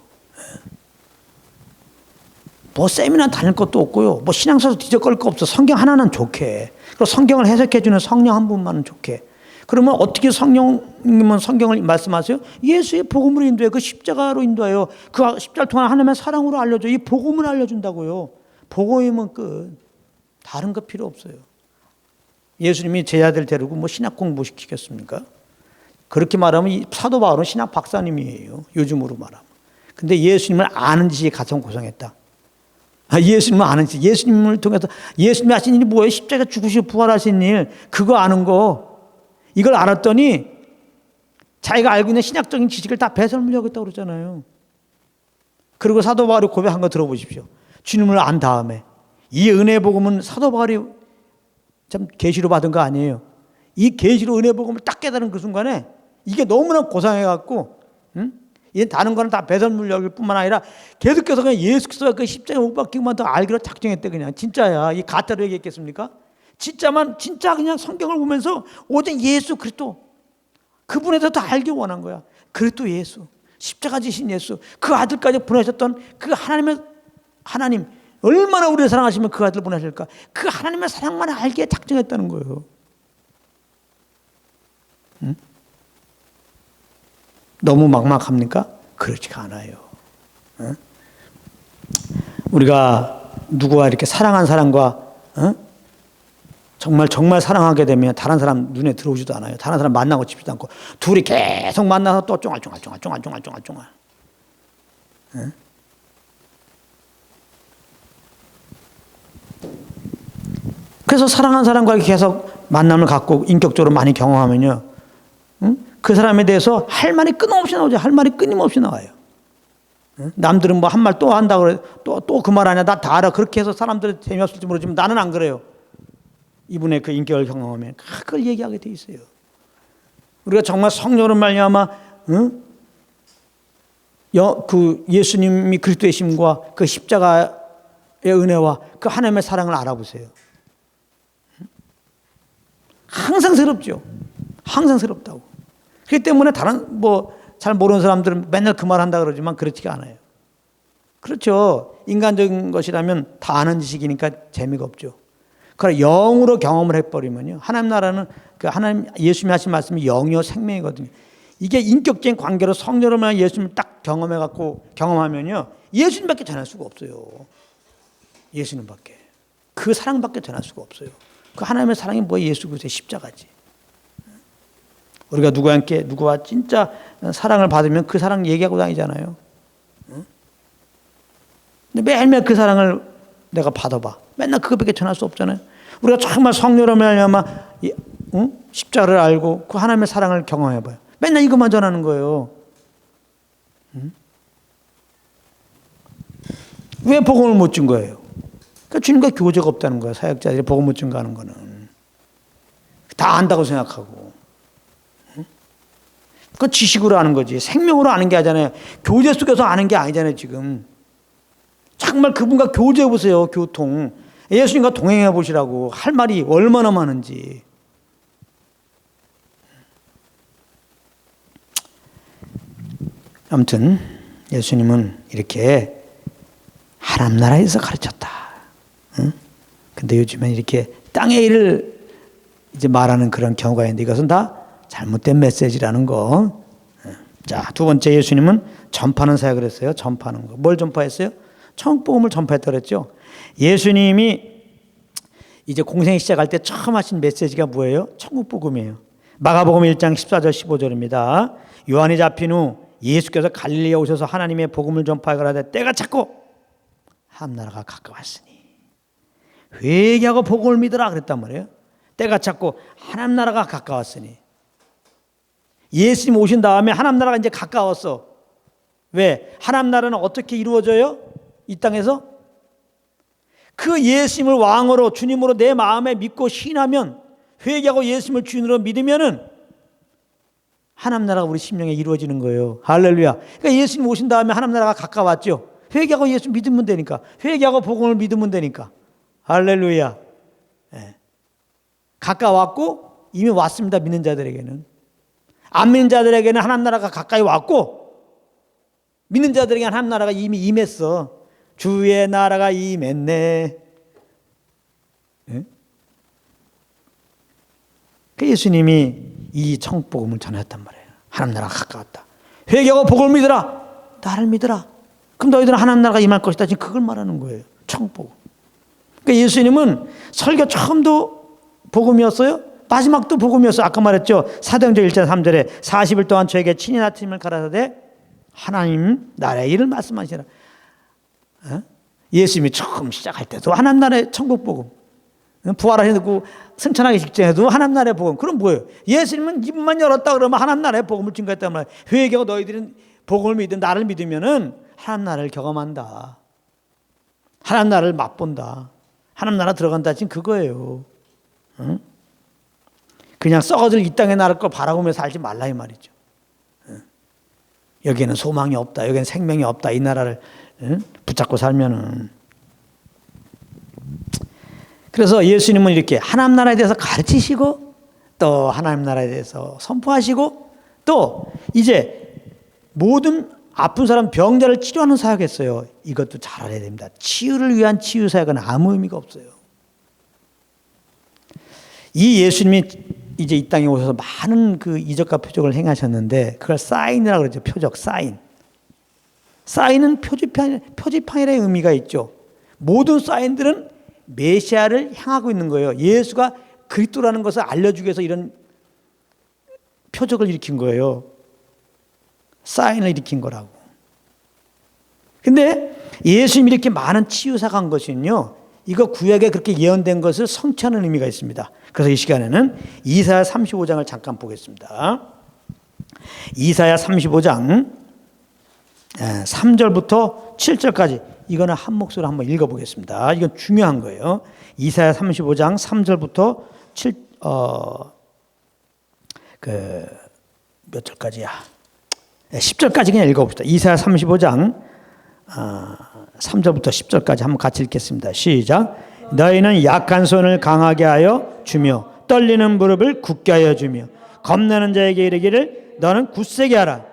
[SPEAKER 1] 뭐 세미나 다닐 것도 없고요. 뭐 신앙서도 뒤적거릴 거 없어. 성경 하나는 좋게. 그리고 성경을 해석해 주는 성령 한 분만은 좋게. 그러면 어떻게 성령님은 성경을 말씀하세요? 예수의 복음으로 인도해. 그 십자가로 인도해요. 그 십자가를 통한 하나님의 사랑으로 알려줘. 이 복음을 알려준다고요. 복음이면 끝. 다른 거 필요 없어요. 예수님이 제자들 데리고 뭐 신학 공부 시키겠습니까? 그렇게 말하면 사도 바울은 신학 박사님이에요. 요즘으로 말하면. 근데 예수님을 아는 지식이 가장 고상했다. 예수님을 아는 지, 예수님을 통해서 예수님이 하신 일이 뭐예요? 십자가 죽으시고 부활하신 일, 그거 아는 거. 이걸 알았더니 자기가 알고 있는 신학적인 지식을 다 배설물려고 했다고 그러잖아요. 그리고 사도 바울이 고백한 거 들어보십시오. 주님을 안 다음에 이 은혜 복음은 사도 바울이 참 계시로 받은 거 아니에요. 이 계시로 은혜 복음을 딱 깨달은 그 순간에 이게 너무나 고상해갖고, 이 다른 거는 다 배설물 여길 뿐만 아니라 계속해서 그냥 예수 그리스도가 그 십자가에 못 박힌것만 더 알기로 작정했대. 그냥 진짜야. 이 가짜로 얘기했겠습니까? 진짜 그냥 성경을 보면서 오직 예수 그리스도 그분에 대해서 더 알기 원한 거야. 그리스도 예수, 십자가 지신 예수, 그 아들까지 보내셨던 그 하나님 얼마나 우리를 사랑하시면 그 아들 보내실까? 그 하나님의 사랑만 알기에 작정했다는 거예요. 너무 막막합니까? 그렇지가 않아요. 우리가 누구와 이렇게 사랑한 사람과 정말 사랑하게 되면 다른 사람 눈에 들어오지도 않아요. 다른 사람 만나고 싶지도 않고 둘이 계속 만나서 또 쫑알쫑알. 그래서 사랑한 사람과 계속 만남을 갖고 인격적으로 많이 경험하면요, 그 사람에 대해서 할 말이 끊임없이 나오죠. 할 말이 끊임없이 나와요. 남들은 뭐 한 말 또 한다고 그래. 또 그 말 아니야. 나 다 알아. 그렇게 해서 사람들이 재미없을지 모르지만 나는 안 그래요. 이분의 그 인격을 경험하면 그걸 얘기하게 돼 있어요. 우리가 정말 성령으로 말미암아 그 예수님이 그리스도의 심과 그 십자가의 은혜와 그 하나님의 사랑을 알아보세요. 항상 새롭죠. 항상 새롭다고. 그렇기 때문에 다른 뭐 잘 모르는 사람들은 맨날 그 말 한다 그러지만 그렇지가 않아요. 그렇죠. 인간적인 것이라면 다 아는 지식이니까 재미가 없죠. 그러나 영으로 경험을 해버리면요, 하나님 나라는 그 하나님 예수님이 하신 말씀이 영이요 생명이거든요. 이게 인격적인 관계로 성령으로만 예수님을 딱 경험하면요, 예수님밖에 전할 수가 없어요. 예수님밖에. 그 사랑밖에 전할 수가 없어요. 그 하나님의 사랑이 뭐예요? 예수 그리스도의 십자가지. 우리가 누구와 진짜 사랑을 받으면 그 사랑 얘기하고 다니잖아요. 근데 매일매일 그 사랑을 내가 받아봐. 맨날 그것밖에 전할 수 없잖아요. 우리가 정말 성령으로 말미암아 십자가를 알고 그 하나님의 사랑을 경험해봐요. 맨날 이것만 전하는 거예요. 왜 복음을 못 준 거예요? 그러니까 주님과 교제가 없다는 거예요. 사역자들이 복음 못 증거하는 거는. 다 안다고 생각하고. 그 지식으로 아는 거지. 생명으로 아는 게 아니잖아요. 교제 속에서 아는 게 아니잖아요, 지금. 정말 그분과 교제해 보세요, 교통. 예수님과 동행해 보시라고. 할 말이 얼마나 많은지. 아무튼 예수님은 이렇게 하나님 나라에서 가르쳤다. 근데 요즘엔 이렇게 땅의 일을 이제 말하는 그런 경우가 있는데 이것은 다 잘못된 메시지라는 거. 자, 두 번째, 예수님은 전파하는 사역을 했어요. 전파하는 거. 뭘 전파했어요? 천국복음을 전파했다고 그랬죠. 예수님이 이제 공생 시작할 때 처음 하신 메시지가 뭐예요? 천국복음이에요. 마가복음 1장 14절 15절입니다. 요한이 잡힌 후 예수께서 갈릴리에 오셔서 하나님의 복음을 전파하라 하되 때가 찼고 하나님 나라가 가까웠으니 회개하고 복음을 믿으라 그랬단 말이에요. 때가 찼고 하나님 나라가 가까웠으니. 예수님 오신 다음에 하나님 나라가 이제 가까웠어. 왜? 하나님 나라는 어떻게 이루어져요? 이 땅에서? 그 예수님을 왕으로 주님으로 내 마음에 믿고 신하면, 회개하고 예수님을 주인으로 믿으면은 하나님 나라가 우리 심령에 이루어지는 거예요. 할렐루야. 그러니까 예수님 오신 다음에 하나님 나라가 가까웠죠. 회개하고 예수 믿으면 되니까. 회개하고 복음을 믿으면 되니까. 할렐루야. 예. 가까웠고 이미 왔습니다. 믿는 자들에게는. 안 믿는 자들에게는 하나님 나라가 가까이 왔고, 믿는 자들에게는 하나님 나라가 이미 임했어. 주의 나라가 임했네. 예? 그 예수님이 이 천국복음을 전했단 말이에요. 하나님 나라가 가까웠다. 회개하고 복음을 믿으라. 나를 믿으라. 그럼 너희들은 하나님 나라가 임할 것이다. 지금 그걸 말하는 거예요. 천국복음. 그러니까 예수님은 설교 처음도 복음이었어요. 마지막도 복음이었어요. 아까 말했죠. 사도행전 1장 3절에 40일 동안 저에게 친히 나타님을 가라사대 하나님 나라의 일을 말씀하시라. 예수님이 처음 시작할 때도 하나님 나라의 천국복음, 부활하시고 승천하기 직전에도 하나님 나라의 복음. 그럼 뭐예요? 예수님은 입만 열었다 그러면 하나님 나라의 복음을 증거했단 말이에요. 회개하고 너희들은 복음을 믿든 나를 믿으면은 하나님 나라를 경험한다. 하나님 나라를 맛본다. 하나님 나라 들어간다. 지금 그거예요. 응? 그냥 썩어질 이 땅의 나라 걸 바라보며 살지 말라 이 말이죠. 여기에는 소망이 없다. 여기에는 생명이 없다. 이 나라를 붙잡고 살면은. 그래서 예수님은 이렇게 하나님 나라에 대해서 가르치시고, 또 하나님 나라에 대해서 선포하시고, 또 이제 모든 아픈 사람, 병자를 치료하는 사역했어요. 이것도 잘 알아야 됩니다. 치유를 위한 치유 사역은 아무 의미가 없어요. 이 예수님이 이제 이 땅에 오셔서 많은 그 이적과 표적을 행하셨는데, 그걸 사인이라고 그러죠. 표적, 사인. 사인은 표지판이라는 의미가 있죠. 모든 사인들은 메시아를 향하고 있는 거예요. 예수가 그리스도라는 것을 알려주기 위해서 이런 표적을 일으킨 거예요. 사인을 일으킨 거라고. 근데 예수님이 이렇게 많은 치유사가 한 것은요, 이거 구약에 그렇게 예언된 것을 성취하는 의미가 있습니다. 그래서 이 시간에는 이사야 35장을 잠깐 보겠습니다. 이사야 35장 3절부터 7절까지, 이거는 한 목소리로 한번 읽어보겠습니다. 이건 중요한 거예요. 이사야 35장 3절부터 몇 절까지야? 10절까지 그냥 읽어봅시다. 이사야 35장 3절부터 10절까지 한번 같이 읽겠습니다. 시작. 너희는 약한 손을 강하게 하여 주며 떨리는 무릎을 굳게 하여 주며 겁나는 자에게 이르기를 너는 굳세게 하라.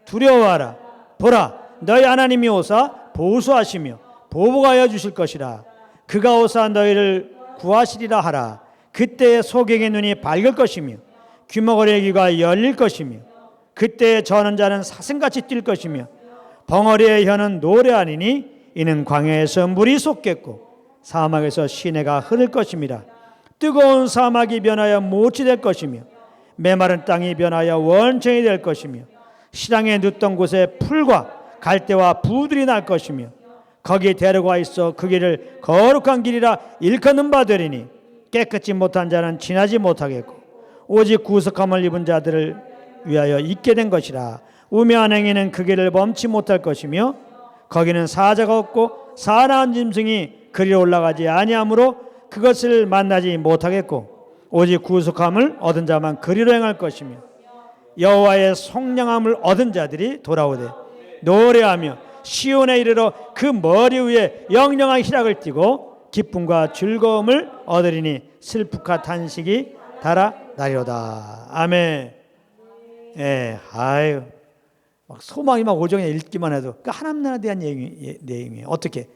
[SPEAKER 1] 두려워하라. 보라, 너희 하나님이 오사 보수하시며 보복하여 주실 것이라. 그가 오사 너희를 구하시리라 하라. 그때의 소경의 눈이 밝을 것이며 귀머거리의 귀가 열릴 것이며 그때의 저는 자는 사슴같이 뛸 것이며 벙어리의 혀는 노래하니니 이는 광야에서 물이 솟겠고 사막에서 시내가 흐를 것임이라. 뜨거운 사막이 변하여 못이 될 것이며 메마른 땅이 변하여 원천이 될 것이며 시랑에 눕던 곳에 풀과 갈대와 부들이 날 것이며 거기에 데려가 있어 그 길을 거룩한 길이라 일컫는 바 되리니 깨끗이 못한 자는 지나지 못하겠고 오직 구속함을 입은 자들을 위하여 있게 된 것이라. 우매한 행위는 그 길을 멈추지 못할 것이며 거기는 사자가 없고 사나운 짐승이 그리 올라가지 아니하므로 그것을 만나지 못하겠고 오직 구속함을 얻은 자만 그리로 행할 것이며 여호와의 속량함을 얻은 자들이 돌아오되 노래하며 시온에 이르러 그 머리 위에 영영한 희락을 띠고 기쁨과 즐거움을 얻으리니 슬프카 탄식이 달아나리로다. 아멘. 예, 아유, 막 소망이 막 오정에 읽기만 해도 그 하나님 나라에 대한 내용이에요. 어떻게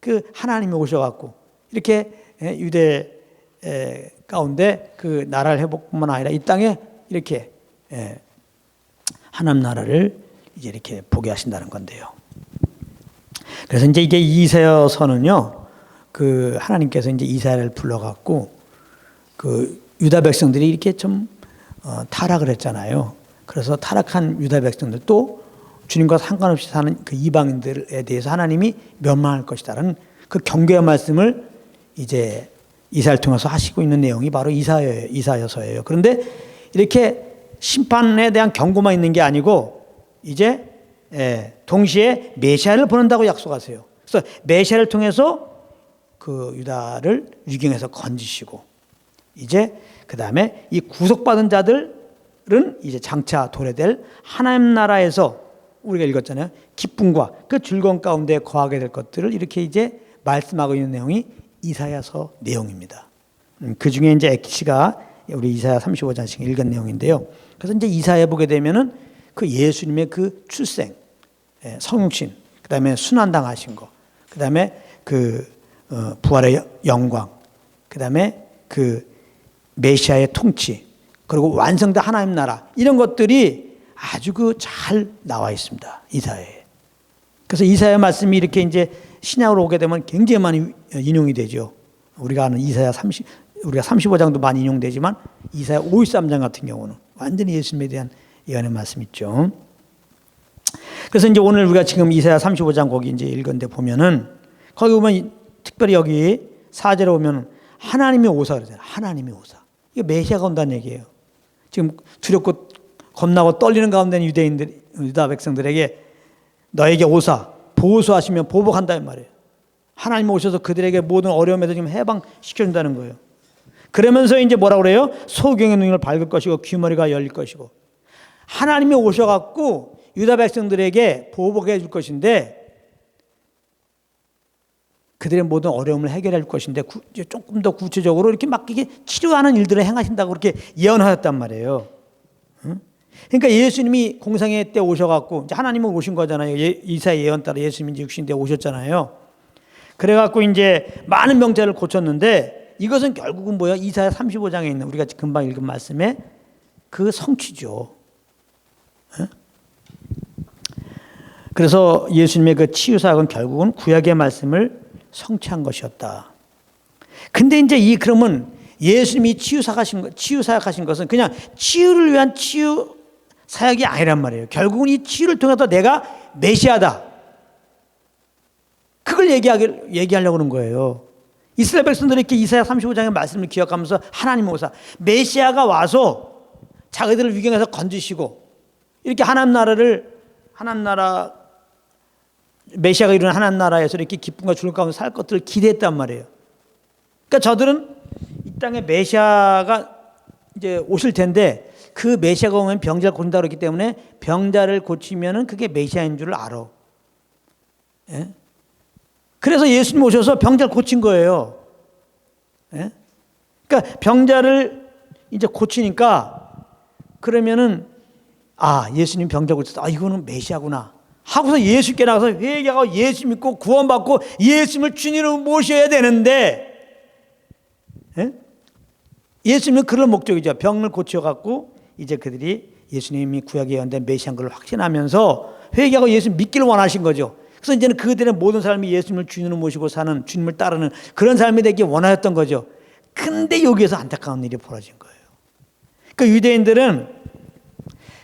[SPEAKER 1] 그 하나님이 오셔갖고 이렇게 유대 가운데 그 나라를 회복뿐만 아니라 이 땅에 이렇게 하나님 나라를 이제 이렇게 보게 하신다는 건데요. 그래서 이제 이게 이사야서는요, 그 하나님께서 이제 이사야를 불러갖고 그 유다 백성들이 이렇게 좀 타락을 했잖아요. 그래서 타락한 유다 백성들 또 주님과 상관없이 사는 그 이방인들에 대해서 하나님이 멸망할 것이다라는 그 경고의 말씀을 이제 이사야를 통해서 하시고 있는 내용이 바로 이사야서예요. 그런데 이렇게 심판에 대한 경고만 있는 게 아니고 이제 동시에 메시아를 보낸다고 약속하세요. 그래서 메시아를 통해서 그 유다를 위경에서 건지시고 이제 그 다음에 이 구속받은 자들은 이제 장차 도래될 하나님 나라에서 우리가 읽었잖아요. 기쁨과 그 즐거움 가운데 거하게 될 것들을 이렇게 이제 말씀하고 있는 내용이 이사야서 내용입니다. 그 중에 이제 엑시가 우리 이사야 35장씩 읽은 내용인데요. 그래서 이제 이사야 보게 되면은 그 예수님의 그 출생, 성육신, 그 다음에 순환당하신 거, 그 다음에 그 부활의 영광, 그 다음에 그 메시아의 통치, 그리고 완성된 하나님 나라, 이런 것들이 아주 그 잘 나와 있습니다. 이사야에. 그래서 이사야 말씀이 이렇게 이제 신약으로 오게 되면 굉장히 많이 인용이 되죠. 우리가 아는 우리가 35장도 많이 인용되지만 이사야 53장 같은 경우는 완전히 예수님에 대한 예언의 말씀 있죠. 그래서 이제 오늘 우리가 지금 이사야 35장 거기 이제 읽은데 보면은 거기 보면 특별히 여기 4절에 보면 하나님이 오사 그러잖아요. 하나님이 오사. 이게 메시아가 온다는 얘기예요. 지금 두렵고 겁나고 떨리는 가운데 유대인들, 유다 백성들에게 너에게 오사, 보호수하시면 보복한다는 말이에요. 하나님이 오셔서 그들에게 모든 어려움에서 지금 해방시켜준다는 거예요. 그러면서 이제 뭐라 그래요? 소경의 눈을 밝을 것이고 귀머리가 열릴 것이고 하나님이 오셔갖고 유다 백성들에게 보복해 줄 것인데 그들의 모든 어려움을 해결해 줄 것인데 조금 더 구체적으로 이렇게 막 이게 치료하는 일들을 행하신다고 그렇게 예언하셨단 말이에요. 그러니까 예수님이 공생애 때 오셔갖고 이제 하나님은 오신 거잖아요. 이사야 예언 따라 예수님이 이제 육신 때 오셨잖아요. 그래갖고 이제 많은 병자를 고쳤는데 이것은 결국은 뭐야? 이사야 35장에 있는 우리가 금방 읽은 말씀의 그 성취죠. 그래서 예수님의 그 치유사역은 결국은 구약의 말씀을 성취한 것이었다. 근데 이제 그러면 예수님이 치유사역하신 것은 그냥 치유를 위한 치유사역이 아니란 말이에요. 결국은 이 치유를 통해서 내가 메시아다. 그걸 얘기하려고 하는 거예요. 이스라엘 백성들이 이렇게 이사야 35장의 말씀을 기억하면서 하나님 오사 메시아가 와서 자기들을 위경에서 건지시고 이렇게 하나님 나라 메시아가 이루는 하나님 나라에서 이렇게 기쁨과 즐거움 가운데 살 것들을 기대했단 말이에요. 그러니까 저들은 이 땅에 메시아가 이제 오실 텐데 그 메시아가 오면 병자를 고친다고 그랬기 때문에 병자를 고치면은 그게 메시아인 줄을 알아. 예? 그래서 예수님 오셔서 병자를 고친 거예요. 예? 그러니까 병자를 이제 고치니까 그러면은 예수님 병자 고쳤다. 이거는 메시아구나. 하고서 예수께 나가서 회개하고 예수 믿고 구원받고 예수님을 주님으로 모셔야 되는데 예? 예수님은 그런 목적이죠. 병을 고쳐갖고 이제 그들이 예수님이 구약에 예언된 메시아인 걸 확신하면서 회개하고 예수님 믿기를 원하신 거죠. 그래서 이제는 그들의 모든 삶이 예수님을 주님으로 모시고 사는 주님을 따르는 그런 삶이 되기 원하였던 거죠. 근데 여기에서 안타까운 일이 벌어진 거예요. 그 유대인들은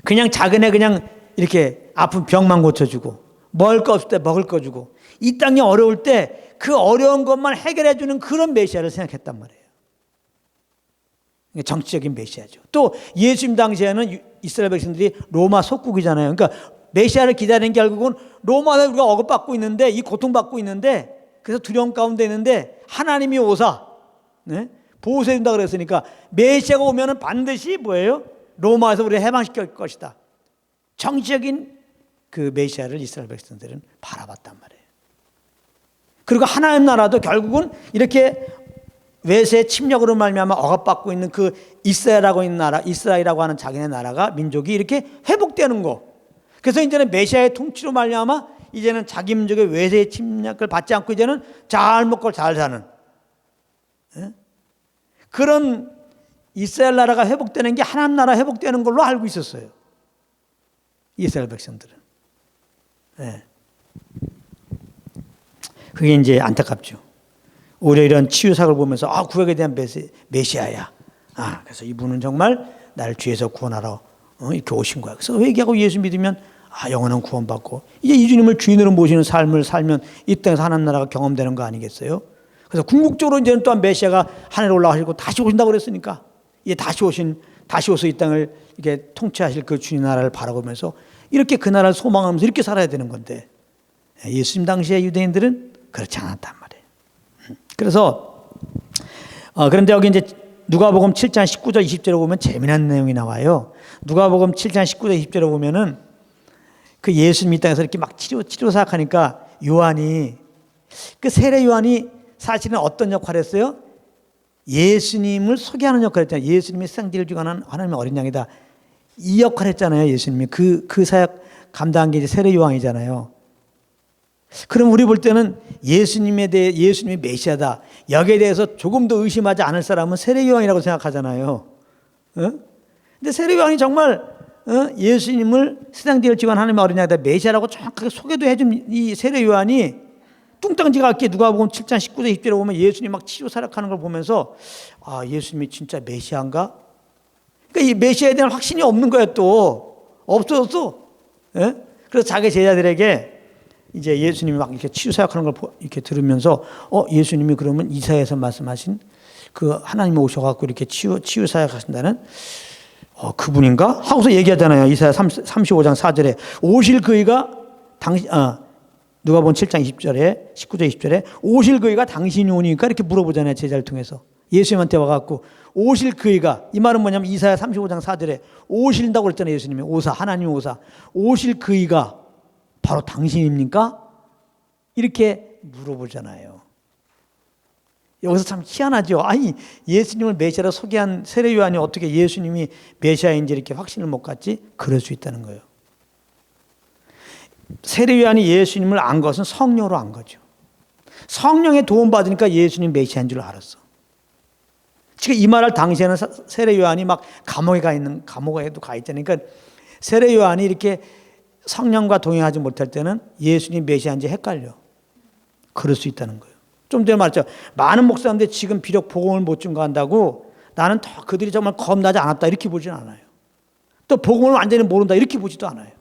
[SPEAKER 1] 그냥 작은 애 그냥 이렇게 아픈 병만 고쳐주고 먹을 거 없을 때 먹을 거 주고 이 땅이 어려울 때 그 어려운 것만 해결해 주는 그런 메시아를 생각했단 말이에요. 정치적인 메시아죠. 또 예수님 당시에는 이스라엘 백성들이 로마 속국이잖아요. 그러니까 메시아를 기다리는 게 결국은 로마에 우리가 억압받고 있는데 이 고통받고 있는데 그래서 두려움 가운데 있는데 하나님이 오사 보호해 준다 그랬으니까 메시아가 오면은 반드시 뭐예요? 로마에서 우리를 해방시킬 것이다. 정치적인 그 메시아를 이스라엘 백성들은 바라봤단 말이에요. 그리고 하나님 나라도 결국은 이렇게 외세의 침략으로 말미암아 억압받고 있는 그 이스라엘이라고 있는 나라, 이스라엘이라고 하는 자기네 나라가 민족이 이렇게 회복되는 거. 그래서 이제는 메시아의 통치로 말미암아 이제는 자기 민족의 외세의 침략을 받지 않고 이제는 잘 먹고 잘 사는 그런 이스라엘 나라가 회복되는 게 하나님 나라 회복되는 걸로 알고 있었어요. 이스라엘 백성들은. 그게 이제 안타깝죠. 오히려 이런 치유사역을 보면서 구약에 대한 메시아야. 그래서 이분은 정말 나를 죄에서 구원하러 이렇게 오신 거야. 그래서 회개하고 예수 믿으면 영원한 구원받고 이제 이 주님을 주인으로 모시는 삶을 살면 이 땅에서 하나님 나라가 경험되는 거 아니겠어요? 그래서 궁극적으로 이제는 또한 메시아가 하늘에 올라가시고 다시 오신다고 그랬으니까 이제 다시 오서 이 땅을 이렇게 통치하실 그 주님 나라를 바라보면서 이렇게 그 나라를 소망하면서 이렇게 살아야 되는 건데 예수님 당시에 유대인들은 그렇지 않았단 말이에요. 그래서 그런데 여기 이제 누가복음 7장 19절 20절에 보면 재미난 내용이 나와요. 누가복음 7장 19절 20절에 보면은 그 예수님 이 땅에서 이렇게 막 치료 사역하니까 요한이 그 세례 요한이 사실은 어떤 역할을 했어요? 예수님을 소개하는 역할을 했잖아요. 예수님이 세상지를 주관한 하나님의 어린 양이다. 이 역할을 했잖아요. 예수님이 그 사역 감당한 게 이제 세례 요한이잖아요. 그럼 우리 볼 때는 예수님에 대해 예수님이 메시아다. 여기에 대해서 조금 더 의심하지 않을 사람은 세례 요한이라고 생각하잖아요. 근데 세례 요한이 정말 예수님을 세상지를 주관한 하나님의 어린 양이다. 메시아라고 정확하게 소개도 해준 이 세례 요한이 뚱땅지가 않게 누가복음 7장 19절 20절에 보면 예수님 막 치료 사역하는 걸 보면서 예수님이 진짜 메시아인가? 그러니까 이 메시아에 대한 확신이 없는 거야 또 없어졌어. 그래서 자기 제자들에게 이제 예수님이 막 이렇게 치유 사역하는 걸 이렇게 들으면서 예수님이 그러면 이사야에서 말씀하신 그 하나님이 오셔갖고 이렇게 치유 사역하신다는 그분인가? 하고서 얘기하잖아요. 이사야 35장 4절에 오실 그이가 누가복음 7장 20절에 19절 20절에 오실 그이가 당신이 오니까 이렇게 물어보잖아요. 제자를 통해서 예수님한테 와갖고 오실 그이가 이 말은 뭐냐면 이사야 35장 4절에 오신다고 그랬잖아요. 예수님이 오사 하나님 오사 오실 그이가 바로 당신입니까? 이렇게 물어보잖아요. 여기서 참 희한하죠. 아니 예수님을 메시아로 소개한 세례 요한이 어떻게 예수님이 메시아인지 이렇게 확신을 못 갖지? 그럴 수 있다는 거예요. 세례 요한이 예수님을 안 것은 성령으로 안 거죠. 성령의 도움 받으니까 예수님 메시아인 줄 알았어. 지금 이 말할 당시에는 세례 요한이 막 감옥에도 가 있잖아요. 그러니까 세례 요한이 이렇게 성령과 동행하지 못할 때는 예수님 메시아인지 헷갈려. 그럴 수 있다는 거예요. 좀 전에 말했죠. 많은 목사님들 지금 비록 복음을 못 증거한다고 나는 더 그들이 정말 겁나지 않았다 이렇게 보진 않아요. 또 복음을 완전히 모른다 이렇게 보지도 않아요.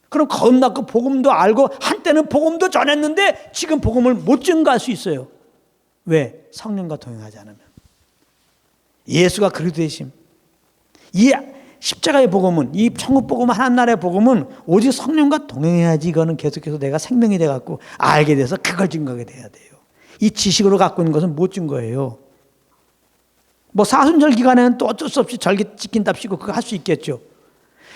[SPEAKER 1] 그럼 겁나고 복음도 알고 한때는 복음도 전했는데 지금 복음을 못 증거할 수 있어요. 왜? 성령과 동행하지 않으면. 예수가 그리스도 되심. 이 십자가의 복음은 이 천국 복음은 하나님 나라의 복음은 오직 성령과 동행해야지 이거는 계속해서 내가 생명이 돼갖고 알게 돼서 그걸 증거하게 돼야 돼요. 이 지식으로 갖고 있는 것은 못 증거해요. 뭐 사순절 기간에는 또 어쩔 수 없이 절기 지킨답시고 그거 할 수 있겠죠.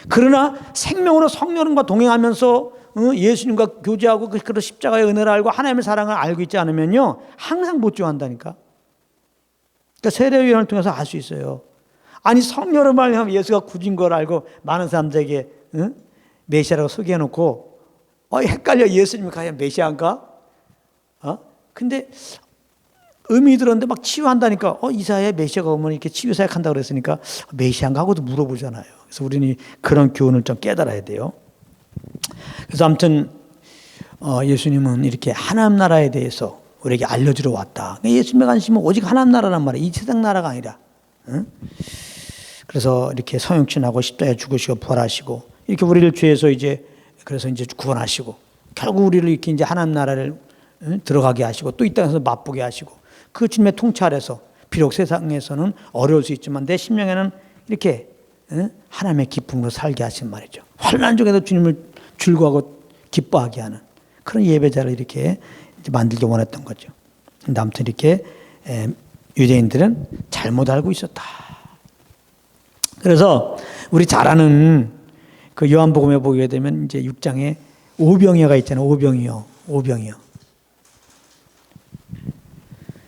[SPEAKER 1] 그러나 생명으로 성령과 동행하면서 예수님과 교제하고 그 십자가의 은혜를 알고 하나님의 사랑을 알고 있지 않으면요 항상 못 증한다니까. 그러니까 세례요한을 통해서 알 수 있어요. 아니 성령으로 말하면 예수가 구진 걸 알고 많은 사람들에게 메시아라고 소개해놓고 헷갈려. 예수님이 과연 메시아인가? 근데 의미 들었는데 막 치유한다니까 이사야에 메시아가 오면 이렇게 치유 사역한다고 그랬으니까 메시아인가 하고도 물어보잖아요. 그래서 우리는 그런 교훈을 좀 깨달아야 돼요. 그래서 아무튼 예수님은 이렇게 하나님 나라에 대해서 우리에게 알려주러 왔다. 예수님의 관심은 오직 하나님 나라란 말이에요. 이 세상 나라가 아니라. 그래서 이렇게 성육신하고 십자가에 죽으시고 부활하시고 이렇게 우리를 죄에서 그래서 이제 구원하시고 결국 우리를 이렇게 이제 하나님 나라를 들어가게 하시고 또 이 땅에서 맛보게 하시고 그 주님의 통치 아래서 비록 세상에서는 어려울 수 있지만 내 심령에는 이렇게 하나님의 기쁨으로 살게 하신 말이죠. 환난 중에도 주님을 즐거워하고 기뻐하게 하는 그런 예배자를 이렇게 만들기 원했던 거죠. 근데 아무튼 이렇게 유대인들은 잘못 알고 있었다. 그래서 우리 잘 아는 그 요한복음에 보게 되면 이제 6장에 오병이어가 있잖아요. 오병이어.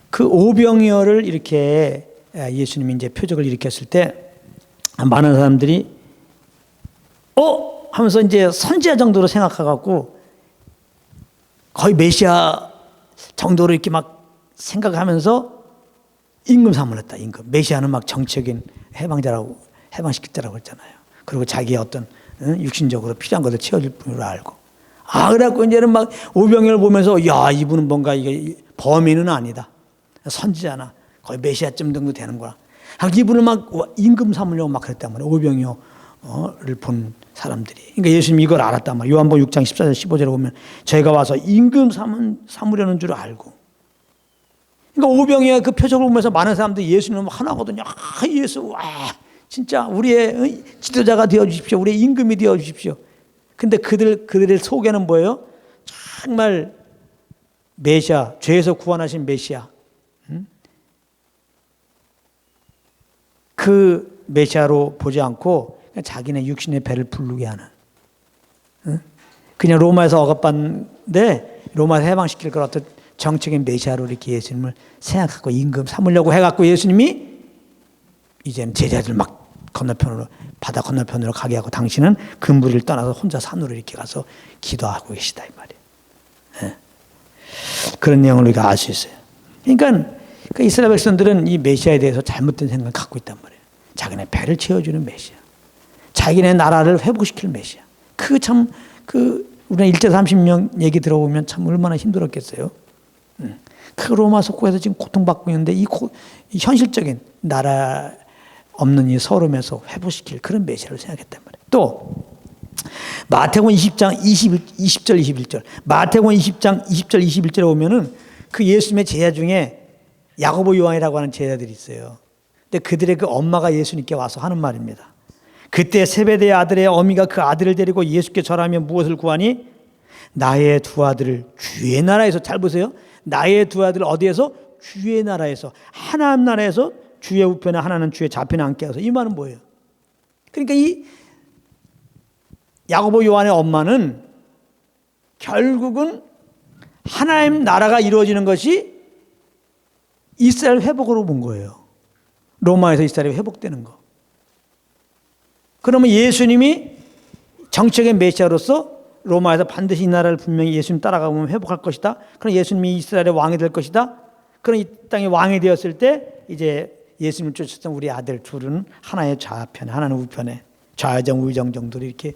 [SPEAKER 1] 그 오병이어를 이렇게 예수님이 이제 표적을 일으켰을 때 많은 사람들이 하면서 이제 선지자 정도로 생각해갖고 거의 메시아 정도로 이렇게 막 생각하면서 임금 사문했다. 임금. 메시아는 막 정치적인 해방자라고 해방시킬 자라고 했잖아요. 그리고 자기의 어떤 육신적으로 필요한 것을 채워줄 분으로 알고. 그래갖고 이제는 막 오병이어를 보면서 야 이분은 뭔가 이게 범인은 아니다. 선지자나 거의 메시아쯤 정도 되는구나. 이분을 막 임금 삼으려고 막 그랬단 말이에요. 오병이어 본 사람들이. 그러니까 예수님이 이걸 알았단 말이에요. 요한복음 6장 14절 15절에 보면 저희가 와서 임금 삼으려는 줄 알고. 그러니까 오병이의 그 표적을 보면서 많은 사람들이 예수님은 하나거든요. 예수, 진짜 우리의 지도자가 되어 주십시오. 우리의 임금이 되어 주십시오. 근데 그들의 속에는 뭐예요? 정말 메시아, 죄에서 구원하신 메시아. 그 메시아로 보지 않고 자기네 육신의 배를 부르게 하는. 그냥 로마에서 억압받는데 로마에서 해방시킬 걸 어떤 정책인 메시아로 이렇게 예수님을 생각하고 임금 삼으려고 해갖고 예수님이 이제는 제자들 막 건너편으로, 바다 건너편으로 가게 하고 당신은 그 무리를 떠나서 혼자 산으로 이렇게 가서 기도하고 계시다 이 말이에요. 그런 내용을 우리가 알 수 있어요. 그러니까 그 이스라엘 백성들은 이 메시아에 대해서 잘못된 생각을 갖고 있단 말이에요. 자기네 배를 채워주는 메시아, 자기네 나라를 회복시킬 메시아. 우리는 1제 30명 얘기 들어보면 참 얼마나 힘들었겠어요. 그 로마 속국에서 지금 고통받고 있는데 이 현실적인 나라 없는 이 서름에서 회복시킬 그런 메시아를 생각했단 말이에요. 또 마태복음 20장 20절 21절, 마태복음 20장 20절 21절에 보면은 그 예수님의 제자 중에 야고보 요한이라고 하는 제자들이 있어요. 근데 그들의 그 엄마가 예수님께 와서 하는 말입니다. 그때 세베대의 아들의 어미가 그 아들을 데리고 예수께 절하며 무엇을 구하니? 나의 두 아들을 주의 나라에서, 잘 보세요. 나의 두 아들 어디에서? 주의 나라에서, 하나님 나라에서 주의 우편에 하나는 주의 좌편에 앉게 하소서. 이 말은 뭐예요? 그러니까 이 야고보 요한의 엄마는 결국은 하나님 나라가 이루어지는 것이 이스라엘 회복으로 본 거예요. 로마에서 이스라엘이 회복되는 거. 그러면 예수님이 정책의 메시아로서 로마에서 반드시 이 나라를 분명히 예수님 따라가보면 회복할 것이다. 그럼 예수님이 이스라엘의 왕이 될 것이다. 그럼 이 땅의 왕이 되었을 때 이제 예수님을 쫓았던 우리 아들 둘은 하나의 좌편에, 하나는 우편에, 좌정 우정 정도로 이렇게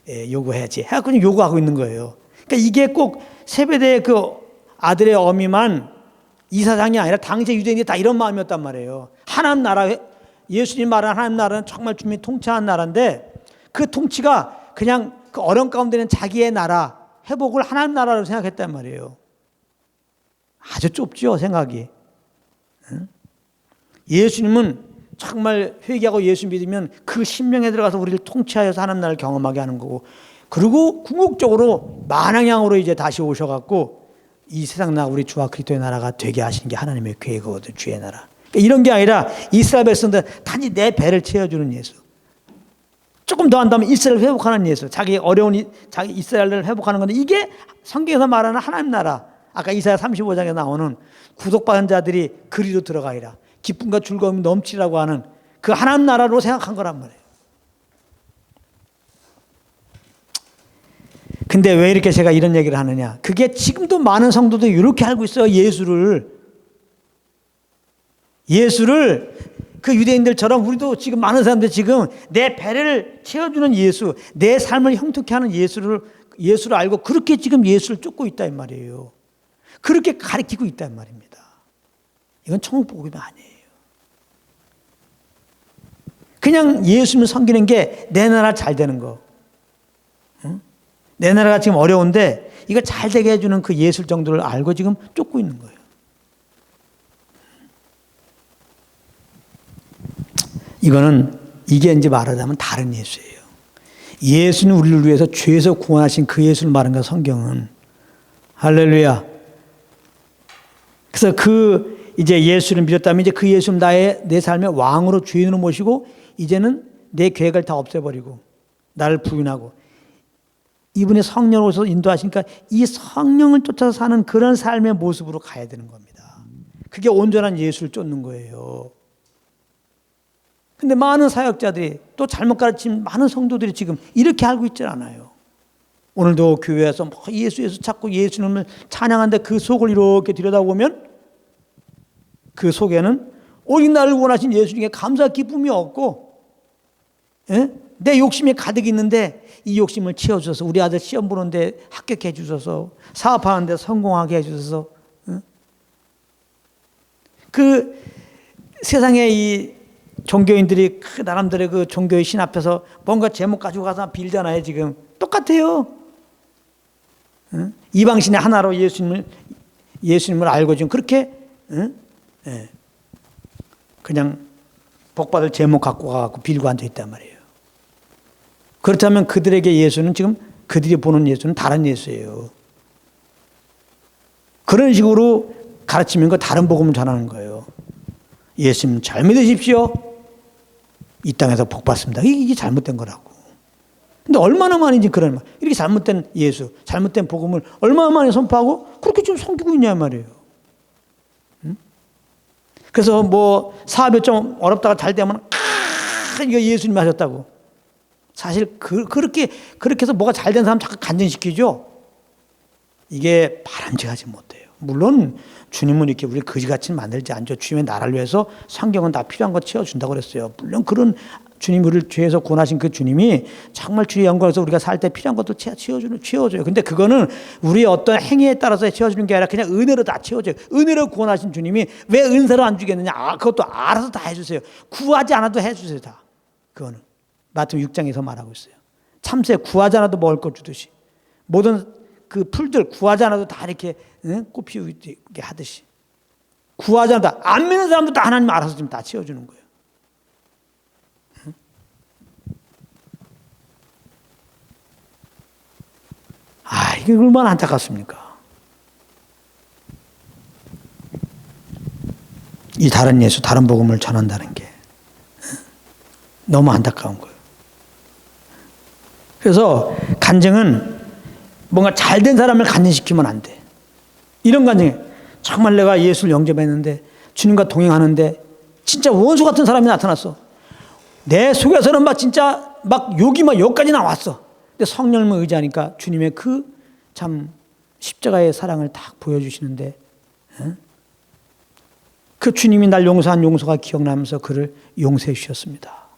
[SPEAKER 1] 요구해야지 해갖고 요구하고 있는 거예요. 그러니까 이게 꼭 세베대의 그 아들의 어미만 이 사상이 아니라 당시 유대인들이 다 이런 마음이었단 말이에요. 하나님 나라, 예수님 말하는 하나님 나라는 정말 주님이 통치하는 나라인데 그 통치가 그냥 그 어려운 가운데 있는 자기의 나라 회복을 하나님 나라로 생각했단 말이에요. 아주 좁죠, 생각이. 예수님은 정말 회개하고 예수 믿으면 그 신명에 들어가서 우리를 통치하여서 하나님 나라를 경험하게 하는 거고, 그리고 궁극적으로 만왕양으로 이제 다시 오셔갖고 이 세상 나라 우리 주와 그리스도의 나라가 되게 하시는 게 하나님의 계획이거든, 주의 나라. 그러니까 이런 게 아니라 이스라엘 백성들 단지 내 배를 채워주는 예수. 조금 더 한다면 이스라엘 회복하는 예수. 자기 어려운 자기 이스라엘을 회복하는 건데 이게 성경에서 말하는 하나님 나라. 아까 이사야 35장에 나오는 구속받은 자들이 그리로 들어가리라. 기쁨과 즐거움이 넘치라고 하는 그 하나님 나라로 생각한 거란 말이에요. 근데 왜 이렇게 제가 이런 얘기를 하느냐? 그게 지금도 많은 성도들이 이렇게 알고 있어요. 예수를 그 유대인들처럼 우리도 지금 많은 사람들이 지금 내 배를 채워주는 예수, 내 삶을 형통케 하는 예수를 알고 그렇게 지금 예수를 쫓고 있다 이 말이에요. 그렇게 가르치고 있다 이 말입니다. 이건 천국복음이 아니에요. 그냥 예수님을 섬기는 게 내 나라 잘 되는 거. 내 나라가 지금 어려운데 이거 잘 되게 해주는 그 예술 정도를 알고 지금 쫓고 있는 거예요. 이게 이제 말하자면 다른 예수예요. 예수는 우리를 위해서 죄에서 구원하신 그 예수를 말하는 거야, 성경은. 할렐루야. 그래서 이제 예수를 믿었다면 이제 그 예수를 내 삶의 왕으로 주인으로 모시고 이제는 내 계획을 다 없애버리고 나를 부인하고 이분의 성령으로 오셔서 인도하시니까 이 성령을 쫓아서 사는 그런 삶의 모습으로 가야 되는 겁니다. 그게 온전한 예수를 쫓는 거예요. 근데 많은 사역자들이 또 잘못 가르친 많은 성도들이 지금 이렇게 알고 있지 않아요. 오늘도 교회에서 예수 찾고 예수님을 찬양하는데 그 속을 이렇게 들여다보면 그 속에는 오직 나를 원하신 예수님께 감사 기쁨이 없고, 내 욕심이 가득 있는데 이 욕심을 채워주셔서 우리 아들 시험 보는데 합격해 주셔서 사업하는데 성공하게 해주셔서 그 세상의 이 종교인들이 그 나름대로 그 종교의 신 앞에서 뭔가 제목 가지고 가서 빌잖아요. 지금 똑같아요. 응? 이방신의 하나로 예수님을 알고 지금 그렇게 응? 예. 그냥 복받을 제목 갖고 가고 빌고 앉아 있단 말이에요. 그렇다면 그들에게 예수는 지금 그들이 보는 예수는 다른 예수예요. 그런 식으로 가르치면 그 다른 복음을 전하는 거예요. 예수님 잘 믿으십시오. 이 땅에서 복 받습니다. 이게 잘못된 거라고. 근데 얼마나 많이 그런 말, 이렇게 잘못된 예수, 잘못된 복음을 얼마나 많이 선포하고 그렇게 좀 섬기고 있냐 말이에요. 응? 그래서 뭐 사업이 좀 어렵다가 잘 되면 이거 예수님이 하셨다고. 사실 그렇게 해서 뭐가 잘 된 사람 자꾸 간증시키죠. 이게 바람직하지 못해요. 물론 주님은 이렇게 우리 거지같이 만들지 않죠. 주님의 나라를 위해서 성경은 다 필요한 거 채워준다고 그랬어요. 물론 그런 주님 우리를 죄에서 구원하신 그 주님이 정말 주의 영광에서 우리가 살 때 필요한 것도 채워줘요. 근데 그거는 우리의 어떤 행위에 따라서 채워주는 게 아니라 그냥 은혜로 다 채워줘요. 은혜로 구원하신 주님이 왜 은사로 안 주겠느냐. 그것도 알아서 다 해주세요. 구하지 않아도 해주세요. 다. 그거는 마태복음 6장에서 말하고 있어요. 참새 구하지 않아도 먹을 것 주듯이 모든 그 풀들 구하지 않아도 다 이렇게 꽃 피우게 하듯이 구하지 않아도 안 믿는 사람도 다 하나님 알아서 지금 다 채워주는 거예요. 이게 얼마나 안타깝습니까? 이 다른 예수, 다른 복음을 전한다는 게 너무 안타까운 거예요. 그래서 간증은 뭔가 잘된 사람을 간증시키면 안 돼. 이런 간증에 정말 내가 예수를 영접했는데 주님과 동행하는데 진짜 원수 같은 사람이 나타났어. 내 속에서는 막 진짜 막 욕이 막 여기까지 나왔어. 근데 성령을 의지하니까 주님의 그 참 십자가의 사랑을 딱 보여주시는데 그 주님이 날 용서한 용서가 기억나면서 그를 용서해 주셨습니다.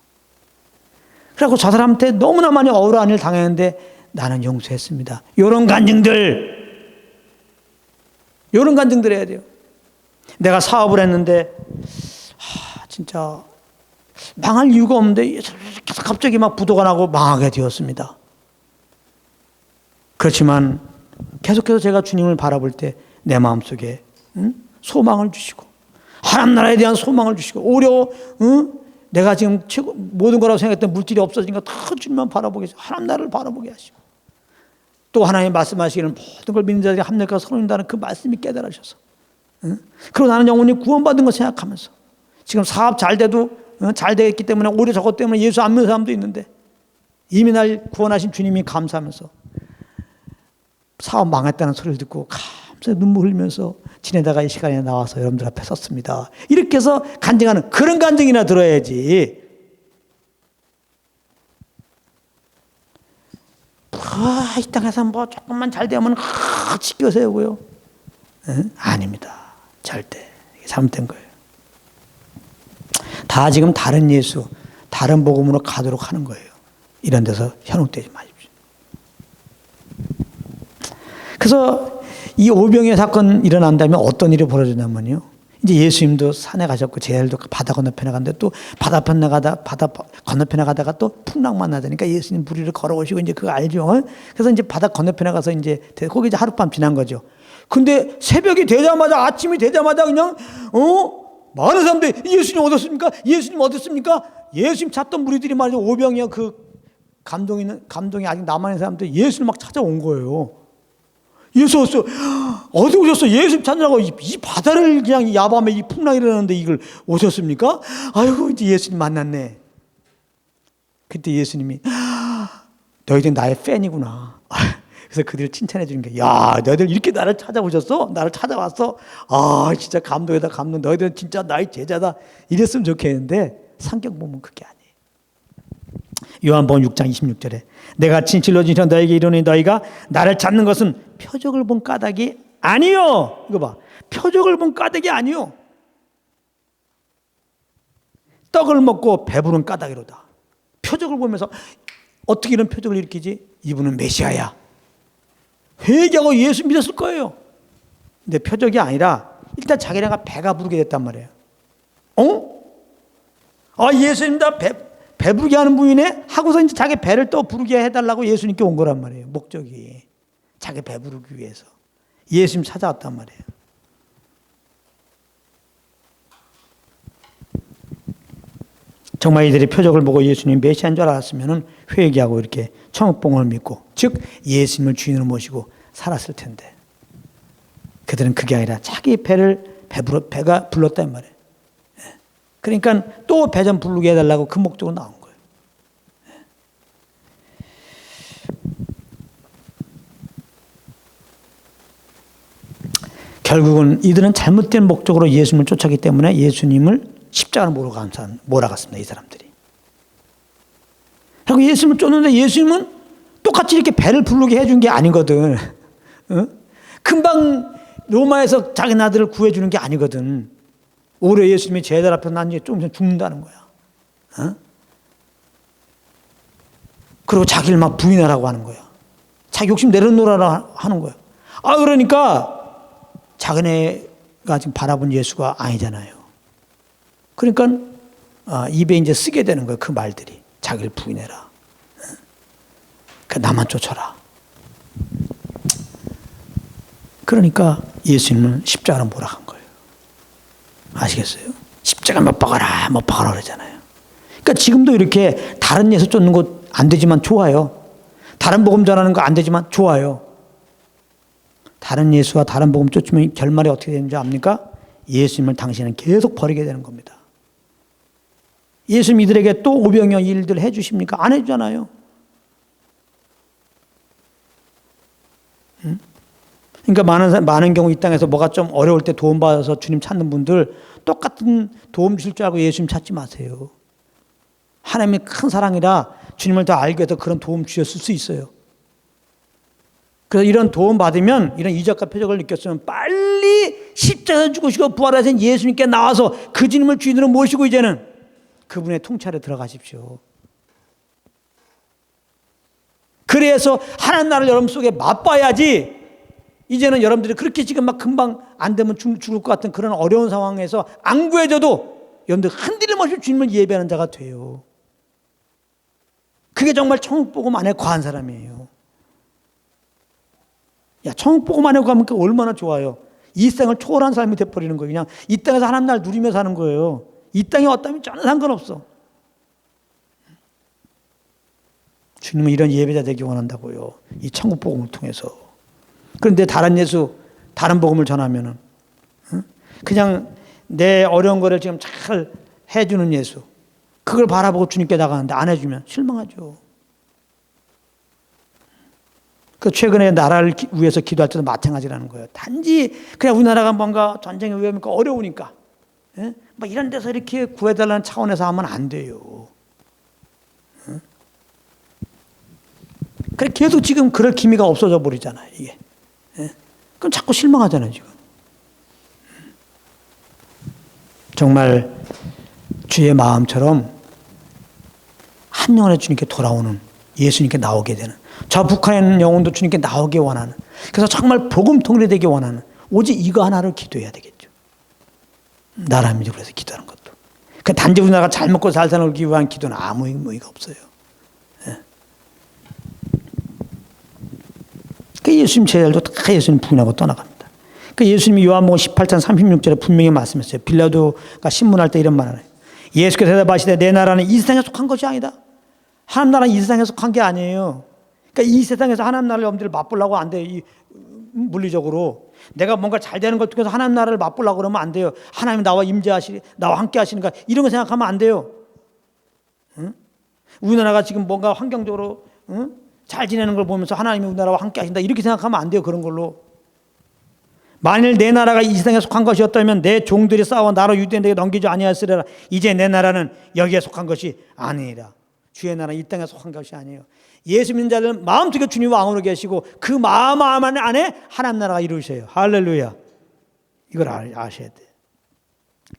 [SPEAKER 1] 그래서 저 사람한테 너무나 많이 억울한 일 당했는데 나는 용서했습니다. 이런 간증들 해야 돼요. 내가 사업을 했는데 진짜 망할 이유가 없는데 갑자기 막 부도가 나고 망하게 되었습니다. 그렇지만 계속해서 제가 주님을 바라볼 때 내 마음속에 소망을 주시고 하나님 나라에 대한 소망을 주시고 오히려 내가 지금 최고 모든 거라고 생각했던 물질이 없어지니까 다 주님만 바라보게 하시고 하나님 나라를 바라보게 하시고 또 하나님 말씀하시기는 모든 걸 믿는 자들이 합력하여 선인다는 그 말씀이 깨달으셔서 그리고 나는 영원히 구원받은 거 생각하면서 지금 사업 잘 돼도 잘 되겠기 때문에 오히려 저것 때문에 예수 안 믿는 사람도 있는데 이미 날 구원하신 주님이 감사하면서 사업 망했다는 소리를 듣고 감사히 눈물 흘리면서 지내다가 이 시간에 나와서 여러분들 앞에 섰습니다. 이렇게 해서 간증하는 그런 간증이나 들어야지. 이 땅에서 뭐 조금만 잘 되면 지켜 세우고요. 아닙니다. 절대. 이게 잘못된 거예요. 다 지금 다른 예수, 다른 복음으로 가도록 하는 거예요. 이런 데서 현혹되지 마십시오. 그래서 이 오병이어 사건 일어난 다음에 어떤 일이 벌어지냐면요. 이제 예수님도 산에 가셨고 제자들도 바다 건너편에 갔는데 또 바다 건너편에 가다가 또 풍랑만 나다니까 예수님 물 위를 걸어오시고 이제 그거 알죠. 그래서 이제 바다 건너편에 가서 이제 거기 이제 하룻밤 지난 거죠. 근데 새벽이 되자마자 아침이 되자마자 그냥 많은 사람들이 예수님 어딨습니까? 예수님 어딨습니까? 예수님 찾던 무리들이 말이죠. 오병이어 그 감동이 아직 남아있는 사람들이 예수님 막 찾아온 거예요. 예수 왔어. 어디 오셨어? 예수님 찾느라고 이 바다를 그냥 야밤에 이 풍랑이 일어나는데 이걸 오셨습니까? 아이고 이제 예수님 만났네. 그때 예수님이 너희들 나의 팬이구나. 그래서 그들을 칭찬해 주는 거야. 야, 너희들 이렇게 나를 찾아오셨어? 나를 찾아왔어? 진짜 감동이다, 감동. 너희들은 진짜 나의 제자다. 이랬으면 좋겠는데 성경 보면 그게 아니에요. 요한복음 6장 26절에 내가 진실로 진실로 너에게 이르노니 너희가 나를 찾는 것은 표적을 본 까닭이 아니요. 이거 봐. 표적을 본 까닭이 아니요. 떡을 먹고 배부른 까닭이로다. 표적을 보면서 어떻게 이런 표적을 일으키지? 이분은 메시아야. 회개하고 예수 믿었을 거예요. 근데 표적이 아니라 일단 자기네가 배가 부르게 됐단 말이에요. 예수님 다 배부르게 하는 분이네 하고서 이제 자기 배를 또 부르게 해달라고 예수님께 온 거란 말이에요. 목적이 자기 배부르기 위해서 예수님 찾아왔단 말이에요. 정말 이들의 표적을 보고 예수님 메시아인 줄 알았으면 회개하고 이렇게 천국복음을 믿고 즉 예수님을 주인으로 모시고 살았을 텐데 그들은 그게 아니라 자기 배가 불렀단 말이에요. 그러니까 또 배 좀 부르게 해달라고 그 목적으로 나온 거예요. 결국은 이들은 잘못된 목적으로 예수님을 쫓았기 때문에 예수님을 십자가로 몰아갔습니다. 이 사람들이. 그리고 예수님을 쫓는데 예수님은 똑같이 이렇게 배를 부르게 해준 게 아니거든. 금방 로마에서 자기 아들을 구해주는 게 아니거든. 오히려 예수님이 제자들 앞에 난 이제 좀 있으면 죽는다는 거야. 그리고 자기를 막 부인하라고 하는 거야. 자기 욕심 내려놓으라 하는 거야. 그러니까 자기네가 지금 바라본 예수가 아니잖아요. 그러니까 입에 이제 쓰게 되는 거예요. 그 말들이. 자기를 부인해라. 나만 쫓아라. 그러니까 예수님은 십자가로 몰아간 거예요. 아시겠어요? 십자가 못 박아라 그러잖아요. 그러니까 지금도 이렇게 다른 예수 쫓는 거 안 되지만 좋아요. 다른 복음 전하는 거 안 되지만 좋아요. 다른 예수와 다른 복음 쫓으면 결말이 어떻게 되는지 압니까? 예수님을 당신은 계속 버리게 되는 겁니다. 예수님 이들에게 또 오병이어 일들 해주십니까? 안 해주잖아요. 그러니까 많은 경우 이 땅에서 뭐가 좀 어려울 때 도움받아서 주님 찾는 분들 똑같은 도움 주실 줄 알고 예수님 찾지 마세요. 하나님이 큰 사랑이라 주님을 더 알게 해서 그런 도움 주셨을 수 있어요. 그래서 이런 도움 받으면 이런 이적과 표적을 느꼈으면 빨리 십자가에서 죽으시고 부활하신 예수님께 나와서 그 주님을 주인으로 모시고 이제는 그분의 통찰에 들어가십시오. 그래서 하나님 나라를 여러분 속에 맛봐야지 이제는 여러분들이 그렇게 지금 막 금방 안 되면 죽을 것 같은 그런 어려운 상황에서 안 구해져도 여러분들 흔들림 없이 주님을 예배하는 자가 돼요. 그게 정말 천국 복음 안에 거한 사람이에요. 천국 복음 안에 가면 얼마나 좋아요. 이 생을 초월한 삶이 돼버리는 거예요. 그냥 이 땅에서 하나님 나라를 누리며 사는 거예요. 이 땅에 왔다면 전혀 상관없어. 주님은 이런 예배자 되기 원한다고요. 이 천국 복음을 통해서. 그런데 다른 예수, 다른 복음을 전하면은 그냥 내 어려운 거를 지금 잘 해주는 예수, 그걸 바라보고 주님께 나가는데 안 해주면 실망하죠. 그 최근에 나라를 위해서 기도할 때도 마찬가지라는 거예요. 단지 그냥 우리나라가 뭔가 전쟁의 위험이니까 어려우니까 막 이런 데서 이렇게 구해달라는 차원에서 하면 안 돼요. 그래 계속 지금 그럴 기미가 없어져 버리잖아요. 이게. 그럼 자꾸 실망하잖아요. 지금. 정말 주의 마음처럼 한 영혼의 주님께 돌아오는 예수님께 나오게 되는 저 북한에 있는 영혼도 주님께 나오게 원하는 그래서 정말 복음통일이 되기 원하는 오직 이거 하나를 기도해야 되겠죠. 나라 민족을 위해서 기도하는 것도. 그 단지 우리나라가 잘 먹고 잘 살기 위한 기도는 아무 의미가 없어요. 그 예수님 제자들도 다 예수님 부인하고 떠나갑니다. 그 예수님이 요한복음 18장 36절에 분명히 말씀했어요. 빌라도가 신문할 때 이런 말을 해요. 예수께서 대답하시되 내 나라는 이 세상에 속한 것이 아니다. 하나님 나라는 이 세상에 속한 게 아니에요. 그러니까 이 세상에서 하나님 나라를 여러분들이 맛보려고 안 돼요. 이 물리적으로. 내가 뭔가 잘 되는 것 통해서 하나님 나라를 맛보려고 그러면 안 돼요. 하나님이 나와 함께 하시니까 이런 거 생각하면 안 돼요. 응? 우리나라가 지금 뭔가 환경적으로 잘 지내는 걸 보면서 하나님이 우리나라와 함께 하신다 이렇게 생각하면 안 돼요. 그런 걸로. 만일 내 나라가 이 세상에 속한 것이었다면 내 종들이 싸워 나로 유대인에게 넘기지 아니하였으리라. 이제 내 나라는 여기에 속한 것이 아니니라. 주의 나라는 이 땅에 속한 것이 아니에요. 예수 믿는 자들은 마음속에 주님 왕으로 계시고 그 마음 안에 하나님 나라가 이루셔요. 할렐루야. 이걸 아셔야 돼요.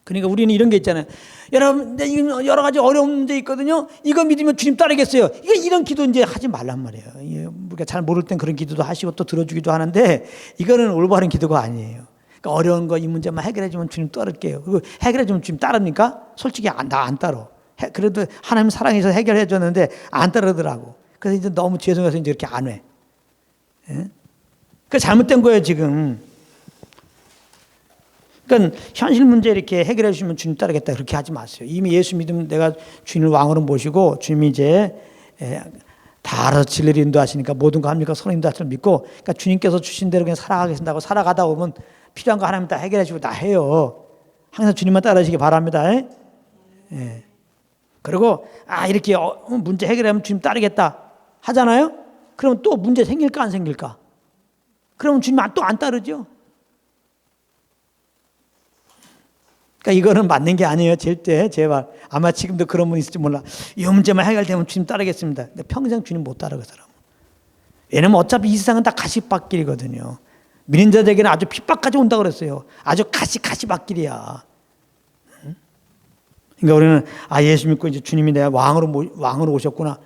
[SPEAKER 1] 그러니까 우리는 이런 게 있잖아요. 여러분, 여러 가지 어려운 문제 있거든요. 이거 믿으면 주님 따르겠어요. 이런 기도 이제 하지 말란 말이에요. 우리가 잘 모를 땐 그런 기도도 하시고 또 들어주기도 하는데 이거는 올바른 기도가 아니에요. 그러니까 어려운 거 이 문제만 해결해 주면 주님 따를게요. 그리고 해결해 주면 주님 따릅니까? 솔직히 나 안 따라. 그래도 하나님 사랑해서 해결해 줬는데 안 따르더라고. 그래서 이제 너무 죄송해서 이제 이렇게 안 해. 예? 그 잘못된 거예요, 지금. 그러니까 현실 문제 이렇게 해결해 주시면 주님 따르겠다 그렇게 하지 마세요. 이미 예수 믿으면 내가 주님을 왕으로 모시고 주님이 이제 다 알아서 진리를 인도하시니까 모든 거 합니까? 서로 인도하시는 믿고, 그러니까 주님께서 주신 대로 그냥 살아가겠다고 살아가다 보면 필요한 거 하나님 다 해결해 주고 다 해요. 항상 주님만 따르시기 바랍니다. 예. 그리고 이렇게 문제 해결하면 주님 따르겠다 하잖아요. 그러면 또 문제 생길까 안 생길까? 그러면 주님 또 안 따르죠. 그러니까 이거는 맞는 게 아니에요. 절대 제발. 아마 지금도 그런 분 있을지 몰라. 이 문제만 해결되면 주님 따르겠습니다. 근데 평생 주님 못 따르 그 사람. 왜냐면 어차피 이 세상은 다 가시밭길이거든요. 믿는 자들에게는 아주 핍박까지 온다 그랬어요. 아주 가시밭길이야. 그러니까 우리는 예수 믿고 이제 주님이 내가 왕으로 오셨구나.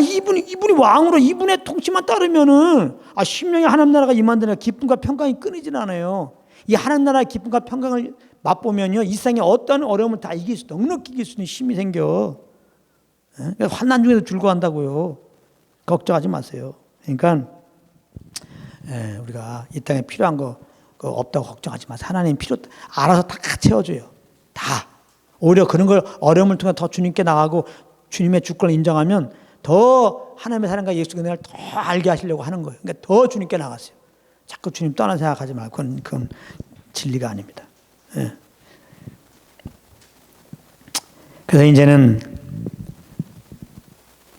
[SPEAKER 1] 이분이 왕으로 이분의 통치만 따르면은 심령의 하나님 나라가 임한다는 기쁨과 평강이 끊이질 않아요. 이 하나님 나라의 기쁨과 평강을 맛보면요, 이 세상의 어떤 어려움을 다 넉넉히 이길 수 있는 힘이 생겨. 환난 중에도 즐거워한다고요. 걱정하지 마세요. 그러니까 우리가 이 땅에 필요한 거 없다고 걱정하지 마세요. 하나님 알아서 다 채워줘요. 다. 오히려 그런 걸 어려움을 통해 더 주님께 나가고 주님의 주권을 인정하면 더 하나님의 사랑과 예수 은혜를 더 알게 하시려고 하는 거예요. 그러니까 더 주님께 나가세요. 자꾸 주님 떠난 생각하지 말고 그건 진리가 아닙니다. 예. 그래서 이제는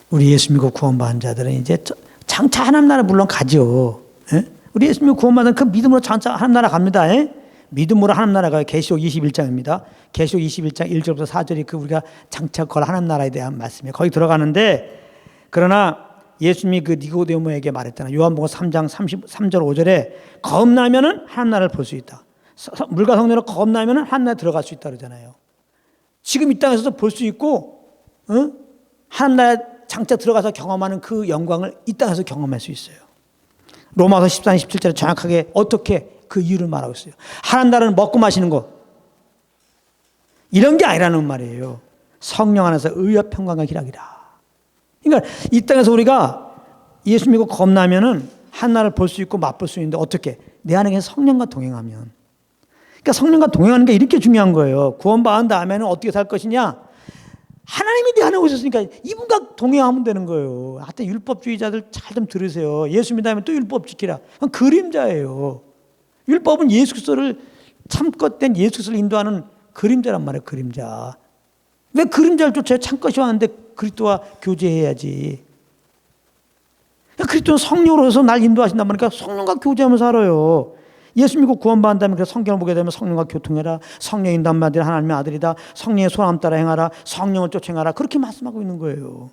[SPEAKER 1] 우리 예수 믿고 구원받은 자들은 이제 장차 하나님 나라 물론 가죠. 예? 우리 예수 믿고 구원받은 그 믿음으로 장차 하나님 나라 갑니다. 예? 믿음으로 하나님 나라 가요. 계시록 21장입니다. 계시록 21장 1절부터 4절이 우리가 장차 걸 하나님 나라에 대한 말씀이에요. 거기 들어가는데, 그러나 예수님이 그 니고데모에게 말했잖아요. 요한복음 3장 33절 5절에 겁나면은 하나님 나라를 볼 수 있다. 물과 성령으로 겁나면은 하나님 나라에 들어갈 수 있다 그러잖아요. 지금 이 땅에서도 볼 수 있고, 하나님 나라에 장차 들어가서 경험하는 그 영광을 이 땅에서 경험할 수 있어요. 로마서 14장 17절에 정확하게 어떻게 그 이유를 말하고 있어요. 하나님 나라는 먹고 마시는 것, 이런 게 아니라는 말이에요. 성령 안에서 의와 평강과 희락이라. 그러니까 이 땅에서 우리가 예수 믿고 겁나면은 하나님을 볼 수 있고 맛볼 수 있는데 어떻게? 내 안에 성령과 동행하면. 그러니까 성령과 동행하는 게 이렇게 중요한 거예요. 구원받은 다음에는 어떻게 살 것이냐? 하나님이 내 안에 오셨으니까 이분과 동행하면 되는 거예요. 하여튼 율법주의자들 잘 좀 들으세요. 예수 믿으면 또 율법 지키라. 그건 그림자예요. 율법은 예수 그리스도를 참것된 예수 그리스도를 인도하는 그림자란 말이에요. 그림자. 왜 그림자를 쫓아요? 참것이 왔는데 그리스도와 교제해야지. 그리스도는 성령으로서 날 인도하신단 말이니까 성령과 교제하면서 살아요. 예수 믿고 구원받은 다음에 성경을 보게 되면 성령과 교통해라. 성령의 인도한 자들이 하나님의 아들이다. 성령의 소감 따라 행하라. 성령을 쫓아 행하라. 그렇게 말씀하고 있는 거예요.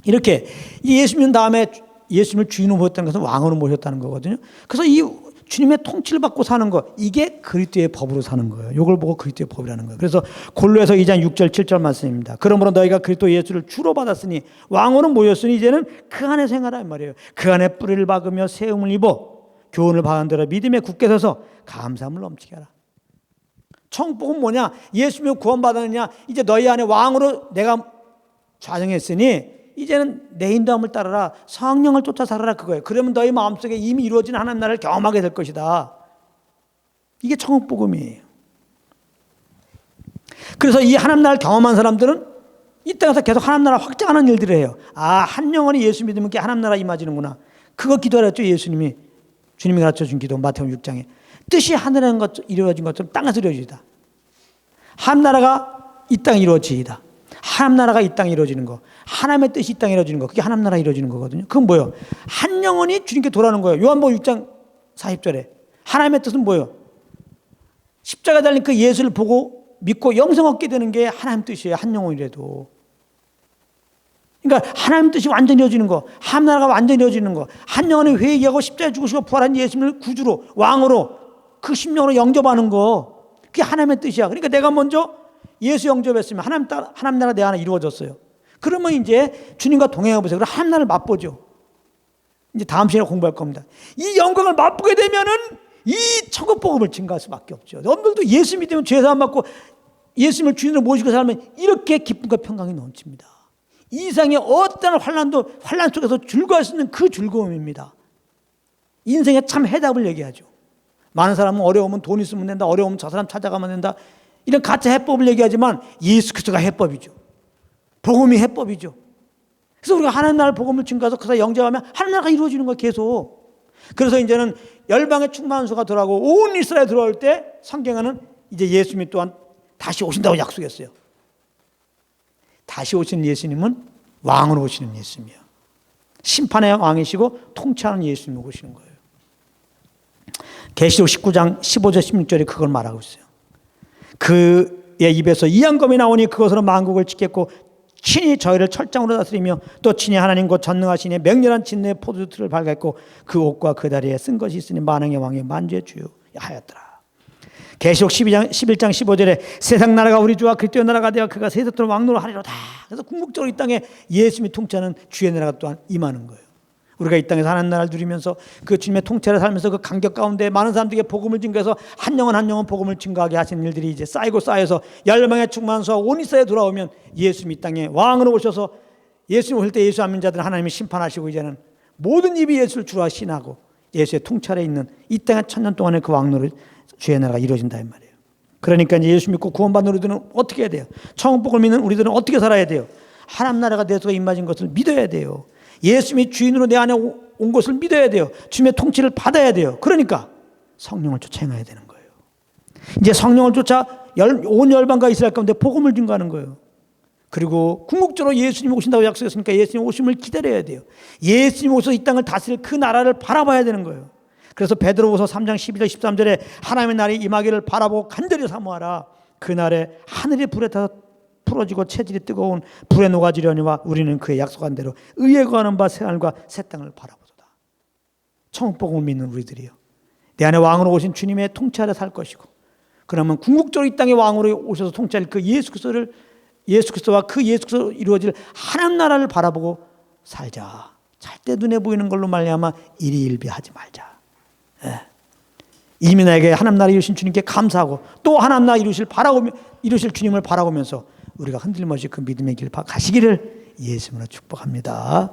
[SPEAKER 1] 이렇게 예수 믿는 다음에 예수님을 주인으로 모셨다는 것은 왕으로 모셨다는 거거든요. 그래서 이 주님의 통치를 받고 사는 것, 이게 그리스도의 법으로 사는 거예요. 이걸 보고 그리스도의 법이라는 거예요. 그래서 골로새서 2장 6절 7절 말씀입니다. 그러므로 너희가 그리스도 예수를 주로 받았으니 왕으로 모였으니 이제는 그 안에서 행하라 이 말이에요. 그 안에 뿌리를 박으며 세움을 입어 교훈을 받은 대로 믿음에 굳게 서서 감사함을 넘치게 하라. 천국은 뭐냐? 예수 믿고 구원받았느냐? 이제 너희 안에 왕으로 내가 좌정했으니 이제는 내 인도함을 따르라. 성령을 쫓아 살아라 그거예요. 그러면 너희 마음속에 이미 이루어진 하나님 나라를 경험하게 될 것이다. 이게 천국 복음이에요. 그래서 이 하나님 나라를 경험한 사람들은 이 땅에서 계속 하나님 나라 확장하는 일들을 해요. 한 영혼이 예수 믿으면 하나님 나라 임하지는구나. 그거 기도하랬죠. 예수님이. 주님이 가르쳐준 기도 마태복음 6장에 뜻이 하늘에 이루어진 것처럼 땅에서 이루어지다. 하나님 나라가 이 땅에 이루어지이다. 하나님 나라가 이 땅에 이루어지는 거, 하나님의 뜻이 이 땅에 이루어지는 거, 그게 하나님 나라가 이루어지는 거거든요. 그건 뭐예요? 한 영혼이 주님께 돌아오는 거예요. 요한복음 6장 40절에 하나님의 뜻은 뭐예요? 십자가 달린 그 예수를 보고 믿고 영생 얻게 되는 게 하나님 뜻이에요. 한 영혼이라도. 그러니까 하나님 뜻이 완전히 이루어지는 거, 하나님 나라가 완전히 이루어지는 거, 한 영혼이 회개하고 십자가에 죽으시고 부활한 예수님을 구주로, 왕으로 그 심령으로 영접하는 거, 그게 하나님의 뜻이야. 그러니까 내가 먼저 예수 영접했으면 하나님 나라 내 안에 이루어졌어요. 그러면 이제 주님과 동행해 보세요. 그럼 하나님 나라를 맛보죠. 이제 다음 시간에 공부할 겁니다. 이 영광을 맛보게 되면은 이 천국 복음을 증가할 수밖에 없죠. 여러분들도 예수 믿으면 죄 사함 받고 예수님을 주인으로 모시고 살면 이렇게 기쁨과 평강이 넘칩니다. 이 이상의 어떠한 환난 속에서 즐거워할 수 있는 그 즐거움입니다. 인생의 참 해답을 얘기하죠. 많은 사람은 어려우면 돈 있으면 된다, 어려우면 저 사람 찾아가면 된다, 이런 가짜 해법을 얘기하지만 예수 그리스도가 해법이죠. 복음이 해법이죠. 그래서 우리가 하나님 나라를 복음을 증거해서 그사 영접하면 하나님 나라가 이루어지는 거예요. 계속. 그래서 이제는 열방의 충만한 수가 들어가고 온 이스라엘에 들어올 때 성경에는 이제 예수님이 또한 다시 오신다고 약속했어요. 다시 오시는 예수님은 왕으로 오시는 예수님이에요. 심판의 왕이시고 통치하는 예수님이 오시는 거예요. 계시록 19장 15절 16절에 그걸 말하고 있어요. 그의 입에서 이양검이 나오니 그것으로 만국을 짓겠고 친히 저희를 철장으로 다스리며 또 친히 하나님 곧 전능하시니 맹렬한 진노의 포도주를 발겠고 그 옷과 그 다리에 쓴 것이 있으니 만왕의 왕의 만주의 주요 하였더라. 계시록 11장 15절에 세상 나라가 우리 주와 그리스도의 나라가 되어 그가 세세토록 왕노로 하리로다. 그래서 궁극적으로 이 땅에 예수님이 통치하는 주의 나라가 또한 임하는 거예요. 우리가 이 땅에서 하나님 나라를 누리면서 그 주님의 통치를 살면서 그 간격 가운데 많은 사람들에게 복음을 증거해서 한 영혼 복음을 증거하게 하시는 일들이 이제 쌓이고 쌓여서 열방의 충만한 수와 온 이스라엘에 돌아오면 예수님이 이 땅에 왕으로 오셔서 예수님 오실 때 예수 안 믿는 자들은 하나님이 심판하시고 이제는 모든 입이 예수를 주라 신하고 예수의 통찰에 있는 이 땅의 1000년 동안의 그 왕노를 주의 나라가 이루어진다 이 말이에요. 그러니까 이제 예수 믿고 구원받는 우리들은 어떻게 해야 돼요? 천국복을 믿는 우리들은 어떻게 살아야 돼요? 하나님 나라가 내 속에 임하신 것을 믿어야 돼요. 예수님이 주인으로 내 안에 온 것을 믿어야 돼요. 주님의 통치를 받아야 돼요. 그러니까 성령을 쫓아 행해야 되는 거예요. 이제 성령을 쫓아 온 열방과 이스라엘 가운데 복음을 증거하는 거예요. 그리고 궁극적으로 예수님이 오신다고 약속했으니까 예수님 오심을 기다려야 돼요. 예수님이 오셔서 이 땅을 다스릴 그 나라를 바라봐야 되는 거예요. 그래서 베드로후서 3장 12절 13절에 하나님의 날이 임하기를 바라보고 간절히 사모하라. 그날에 하늘이 불에 타서 풀어지고 체질이 뜨거운 불에 녹아지려니와 우리는 그의 약속한 대로 의에 거하는 바 새하늘과 새 땅을 바라보도다. 천국복음을 믿는 우리들이요, 내 안에 왕으로 오신 주님의 통치 아래 살 것이고, 그러면 궁극적으로 이 땅에 왕으로 오셔서 통치할 그 예수 그리스도와 그 예수 그리스도로 이루어질 하나님 나라를 바라보고 살자. 절대 눈에 보이는 걸로 말미암아 일희일비하지 말자. 이미 나에게 하나님 나라 이루신 주님께 감사하고 또 하나님 나라 이루실 주님을 바라보면서 우리가 흔들림 없이 그 믿음의 길 가시기를 예수님으로 축복합니다.